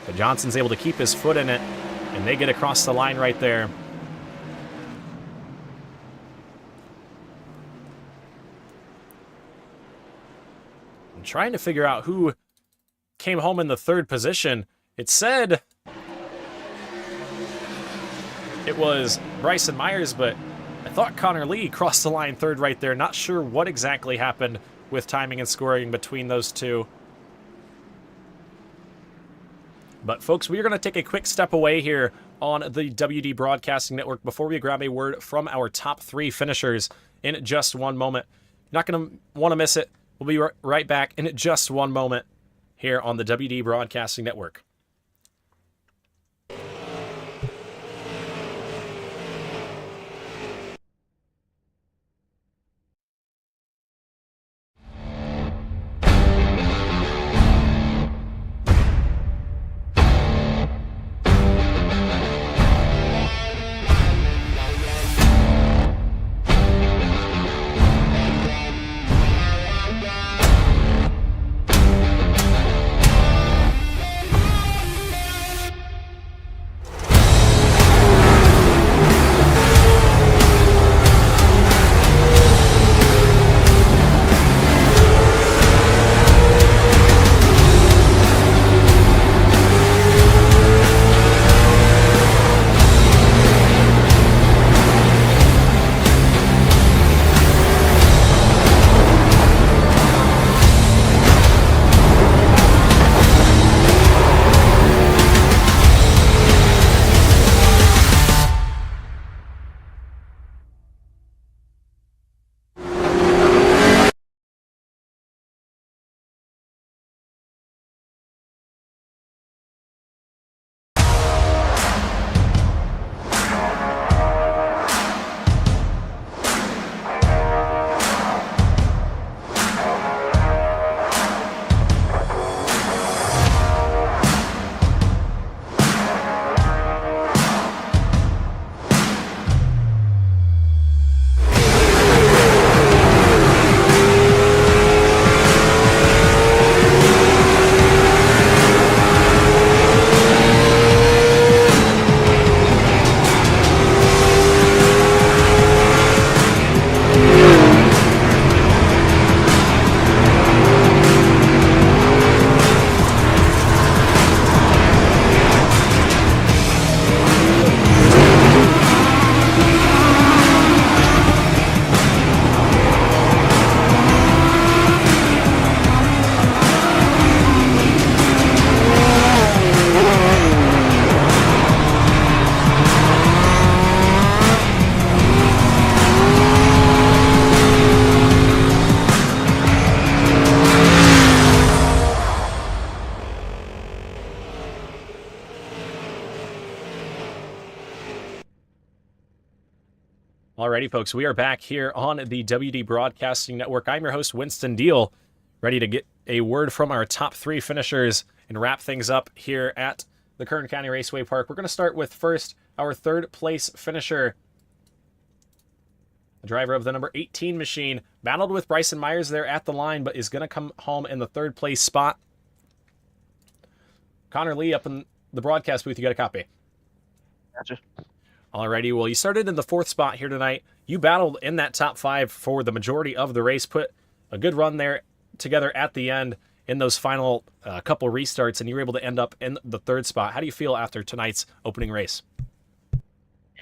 But Johnson's able to keep his foot in it, and they get across the line right there. I'm trying to figure out who came home in the 3rd position. It said it was Bryson Myers, but I thought Connor Lee crossed the line 3rd right there. Not sure what exactly happened with timing and scoring between those two. But folks, we are going to take a quick step away here on the WD Broadcasting Network before we grab a word from our top 3 finishers in just one moment. You're not going to want to miss it. We'll be right back in just one moment here on the WD Broadcasting Network. Alrighty, folks, we are back here on the WD Broadcasting Network. I'm your host, Winston Deal, ready to get a word from our top 3 finishers and wrap things up here at the Kern County Raceway Park. We're going to start with first our 3rd place finisher. The driver of the number 18 machine battled with Bryson Myers there at the line, but is going to come home in the 3rd place spot. Connor Lee up in the broadcast booth. You got a copy? Gotcha. Alrighty, well, you started in the 4th spot here tonight. You battled in that top 5 for the majority of the race, put a good run there together at the end in those final couple restarts, and you were able to end up in the 3rd spot. How do you feel after tonight's opening race?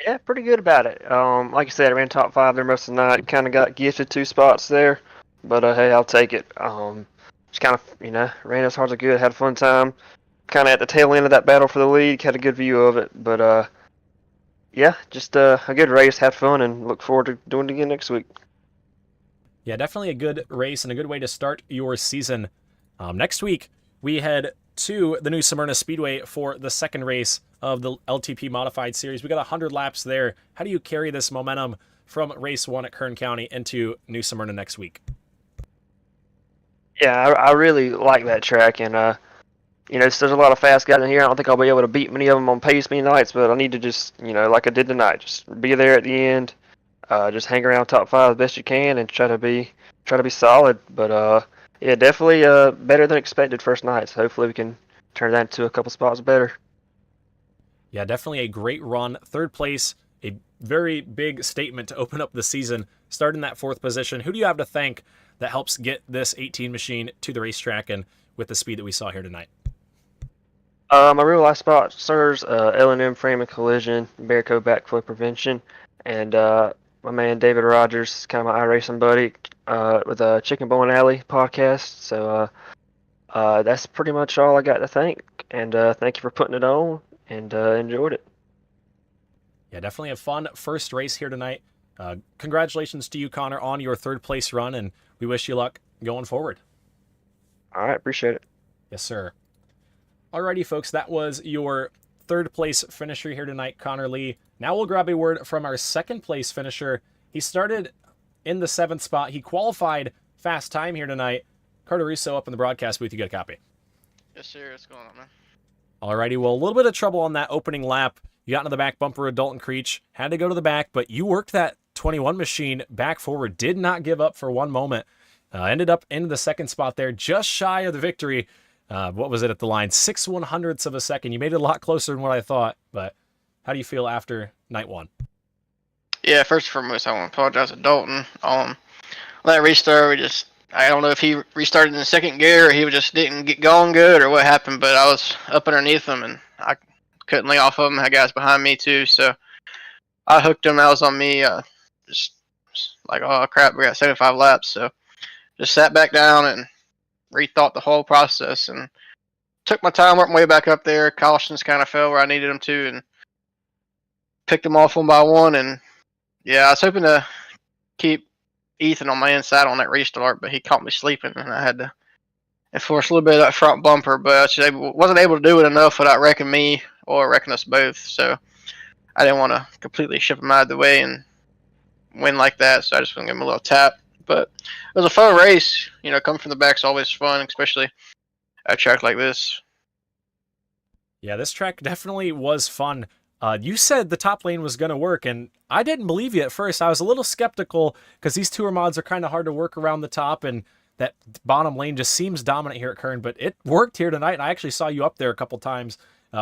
Yeah, pretty good about it. Like I said, I ran top 5 there most of the night. Kind of got gifted 2 spots there, but hey, I'll take it. Just kind of, ran as hard as I could, had a fun time. Kind of at the tail end of that battle for the lead, had a good view of it, but yeah, just a good race, had fun, and look forward to doing it again next week. Yeah, definitely a good race and a good way to start your season. Next week, we head to the New Smyrna Speedway for the second race of the LTP Modified Series. We got 100 laps there. How do you carry this momentum from race 1 at Kern County into New Smyrna next week? Yeah, I really like that track, and there's a lot of fast guys in here. I don't think I'll be able to beat many of them on pace many nights, but I need to just, like I did tonight, just be there at the end, just hang around top 5 as best you can, and try to be solid. But yeah, definitely better than expected first night. So hopefully we can turn that into a couple spots better. Yeah, definitely a great run. Third place, a very big statement to open up the season. Start in that 4th position. Who do you have to thank that helps get this 18 machine to the racetrack and with the speed that we saw here tonight? My real life sponsors, L&M Frame and Collision, Bearco Backflip Prevention, and my man David Rogers is kind of my iRacing buddy with a Chicken Bone Alley podcast. So that's pretty much all I got to thank. And thank you for putting it on, and enjoyed it. Yeah, definitely a fun first race here tonight. Congratulations to you, Connor, on your 3rd place run, and we wish you luck going forward. All right, appreciate it. Yes, sir. Alrighty, folks, that was your 3rd place finisher here tonight, Connor Lee. Now we'll grab a word from our 2nd place finisher. He started in the 7th spot. He qualified fast time here tonight. Carter Russo up in the broadcast booth. You get a copy. Yes, sir. What's going on, man? Alrighty, well, a little bit of trouble on that opening lap. You got into the back bumper of Dalton Creech, had to go to the back, but you worked that 21 machine back forward, did not give up for one moment. Ended up in the 2nd spot there, just shy of the victory. What was it at the line? 6/100ths of a second. You made it a lot closer than what I thought, but how do you feel after night 1? Yeah, first and foremost, I want to apologize to Dalton. That restart, I don't know if he restarted in the 2nd gear or he just didn't get going good or what happened, but I was up underneath him and I couldn't lay off of him. I had guys behind me too, so I hooked him. That was on me. Just like, oh crap, we got 75 laps, so just sat back down and rethought the whole process and took my time, worked my way back up there. Cautions kind of fell where I needed them to and picked them off one by one. And yeah, I was hoping to keep Ethan on my inside on that restart, but he caught me sleeping and I had to enforce a little bit of that front bumper, but I wasn't able to do it enough without wrecking me or wrecking us both. So I didn't want to completely ship him out of the way and win like that, so I just want to give him a little tap. But it was a fun race. Coming from the back is always fun, especially at a track like this. Yeah, this track definitely was fun. You said the top lane was going to work, and I didn't believe you at first. I was a little skeptical because these tour mods are kind of hard to work around the top, and that bottom lane just seems dominant here at Kern, but it worked here tonight, and I actually saw you up there a couple times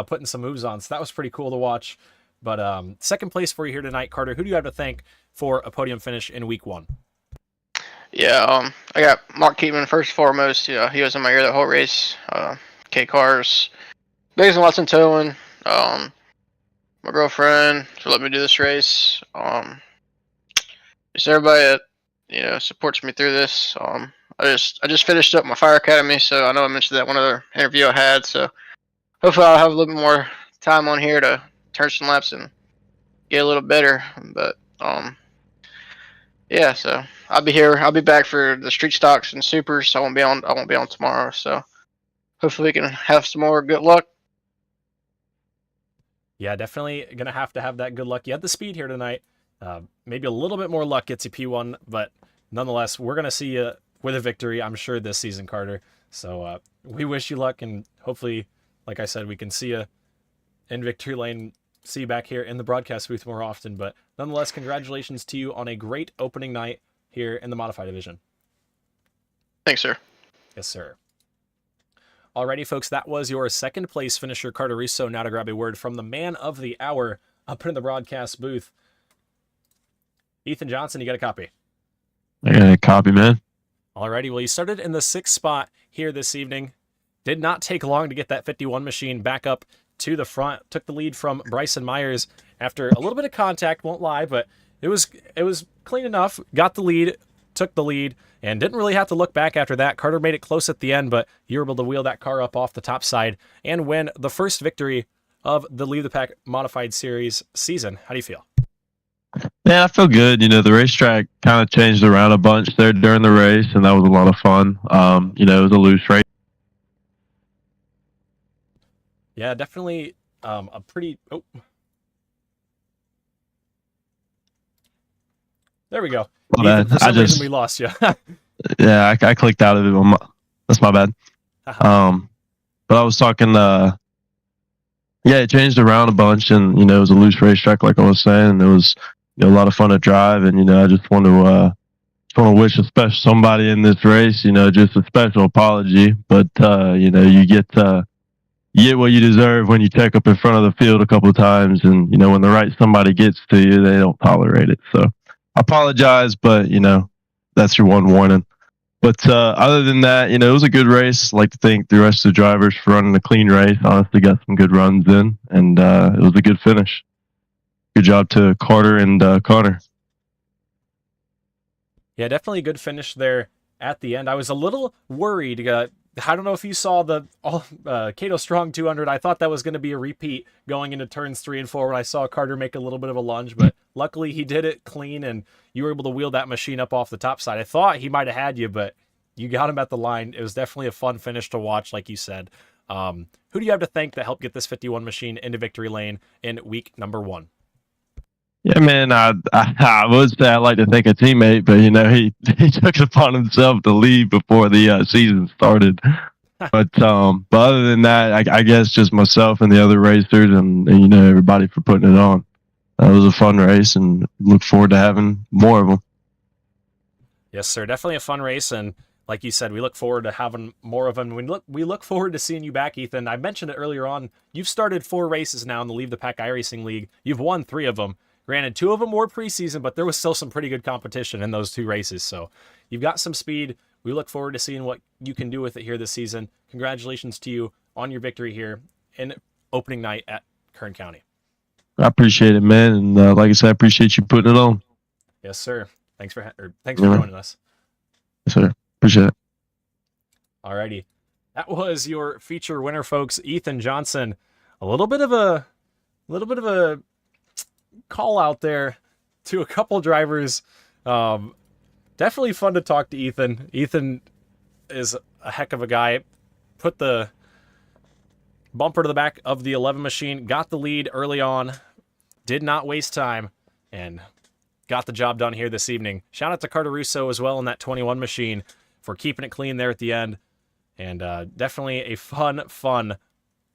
putting some moves on, so that was pretty cool to watch. But 2nd place for you here tonight, Carter. Who do you have to thank for a podium finish in week 1? Yeah, I got Mark Keatman first and foremost. He was in my ear that whole race. K Cars, Biggs and Watson towing. My girlfriend to let me do this race. Just everybody that supports me through this. I just finished up my Fire Academy, so I know I mentioned that one other interview I had. So hopefully I'll have a little bit more time on here to turn some laps and get a little better. But yeah, so I'll be here. I'll be back for the street stocks and supers. So I won't be on tomorrow. So hopefully we can have some more good luck. Yeah, definitely going to have that good luck. You had the speed here tonight. Maybe a little bit more luck gets you P1, but nonetheless, we're going to see you with a victory, I'm sure, this season, Carter. So we wish you luck, and hopefully, like I said, we can see you in victory lane, see you back here in the broadcast booth more often. But nonetheless, congratulations to you on a great opening night here in the Modified Division. Thanks, sir. Yes, sir. Alrighty, folks, that was your 2nd place finisher, Carter Russo. Now to grab a word from the man of the hour up in the broadcast booth. Ethan Johnson, you got a copy? I got a copy, man. Alrighty, well, you started in the 6th spot here this evening. Did not take long to get that 51 machine back up to the front. Took the lead from Bryson Myers after a little bit of contact, won't lie, but it was clean enough. Got the lead, took the lead, and didn't really have to look back after that. Carter made it close at the end, but you were able to wheel that car up off the top side and win the first victory of the Leave the Pack Modified Series season. How do you feel? Yeah, I feel good. The racetrack kind of changed around a bunch there during the race, and that was a lot of fun. It was a loose race. Yeah, definitely a pretty... Oh. There we go. My Ethan, bad. for some reason we lost you. Yeah, I clicked out of it. That's my bad. But I was talking. Yeah, it changed around a bunch, and it was a loose racetrack, like I was saying. And it was a lot of fun to drive, and I just want to wish a special somebody in this race, just a special apology. But you get what you deserve when you check up in front of the field a couple of times, and when the right somebody gets to you, they don't tolerate it. So I apologize, but that's your one warning. But other than that, it was a good race. I'd like to thank the rest of the drivers for running a clean race. Honestly, got some good runs in, and it was a good finish. Good job to Carter and Connor. Yeah, definitely a good finish there at the end. I was a little worried. I don't know if you saw the Cato Strong 200. I thought that was going to be a repeat going into turns 3 and 4 when I saw Carter make a little bit of a lunge, but luckily he did it clean and you were able to wheel that machine up off the top side. I thought he might have had you, but you got him at the line. It was definitely a fun finish to watch, like you said. Who do you have to thank that helped get this 51 machine into victory lane in week number 1? Yeah, man, I would say I'd like to thank a teammate, but he took it upon himself to leave before the season started. But other than that, I guess just myself and the other racers and everybody for putting it on. It was a fun race, and look forward to having more of them. Yes, sir. Definitely a fun race, and like you said, we look forward to having more of them. We look forward to seeing you back, Ethan. I mentioned it earlier on. You've started 4 races now in the Leave the Pack iRacing League. You've won 3 of them. Granted, 2 of them were preseason, but there was still some pretty good competition in those 2 races. So you've got some speed. We look forward to seeing what you can do with it here this season. Congratulations to you on your victory here in opening night at Kern County. I appreciate it, man. And like I said, I appreciate you putting it on. Yes, sir. Thanks for joining us. Yes, sir. Appreciate it. Alrighty. That was your feature winner, folks. Ethan Johnson. A little bit of a call out there to a couple drivers. Definitely fun to talk to Ethan. Ethan is a heck of a guy. Put the bumper to the back of the 11 machine, got the lead early on, did not waste time, and got the job done here this evening. Shout out to Carter Russo as well in that 21 machine for keeping it clean there at the end. And definitely a fun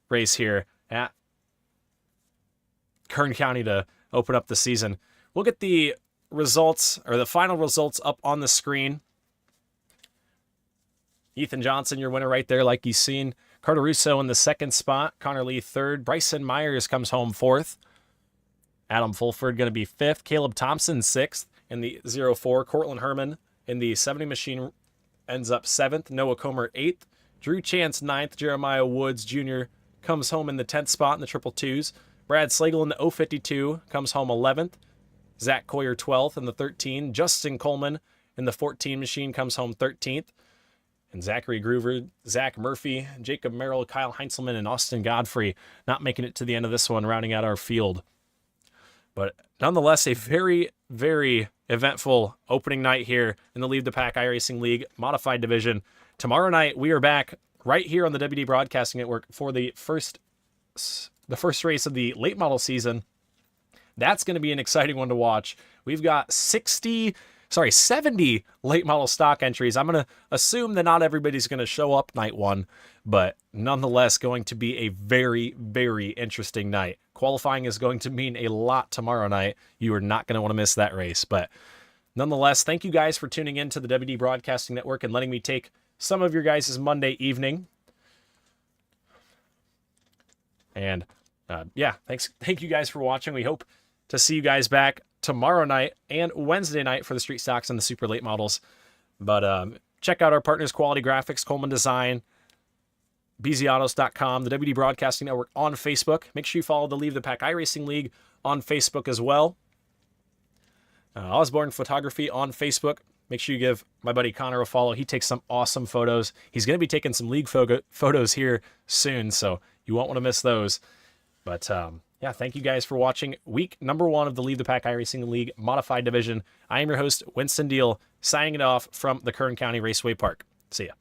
race here at Kern County to open up the season. We'll get the results, or the final results, up on the screen. Ethan Johnson, your winner right there, like you've seen. Carter Russo in the 2nd spot. Connor Lee 3rd. Bryson Myers comes home 4th. Adam Fulford going to be 5th. Caleb Thompson 6th in the 04. Cortland Herman in the 70 machine ends up 7th. Noah Comer 8th. Drew Chance 9th. Jeremiah Woods Jr. comes home in the 10th spot in the 222s. Brad Slagle in the 052 comes home 11th. Zach Coyer 12th in the 13. Justin Coleman in the 14 machine comes home 13th. And Zachary Groover, Zach Murphy, Jacob Merrill, Kyle Heinzelman, and Austin Godfrey not making it to the end of this one, rounding out our field. But nonetheless, a very, very eventful opening night here in the Leave the Pack iRacing League Modified Division. Tomorrow night, we are back right here on the WD Broadcasting Network for the first race of the late model season. That's going to be an exciting one to watch. We've got 70 late model stock entries. I'm going to assume that not everybody's going to show up night 1, but nonetheless going to be a very, very interesting night. Qualifying is going to mean a lot tomorrow night. You are not going to want to miss that race. But nonetheless, thank you guys for tuning in to the WD Broadcasting Network and letting me take some of your guys' Monday evening. And thank you guys for watching. We hope to see you guys back tomorrow night and Wednesday night for the street stocks and the super late models. But check out our partners, Quality Graphics, Coleman Design, bzautos.com, the WD Broadcasting Network on Facebook. Make sure you follow the Leave the Pack iRacing League on Facebook as well. Osborne Photography on Facebook. Make sure you give my buddy Connor a follow. He takes some awesome photos. He's going to be taking some league photos here soon, so you won't want to miss those. But thank you guys for watching week number 1 of the Leave the Pack iRacing League Modified Division. I am your host, Winston Deal, signing it off from the Kern County Raceway Park. See ya.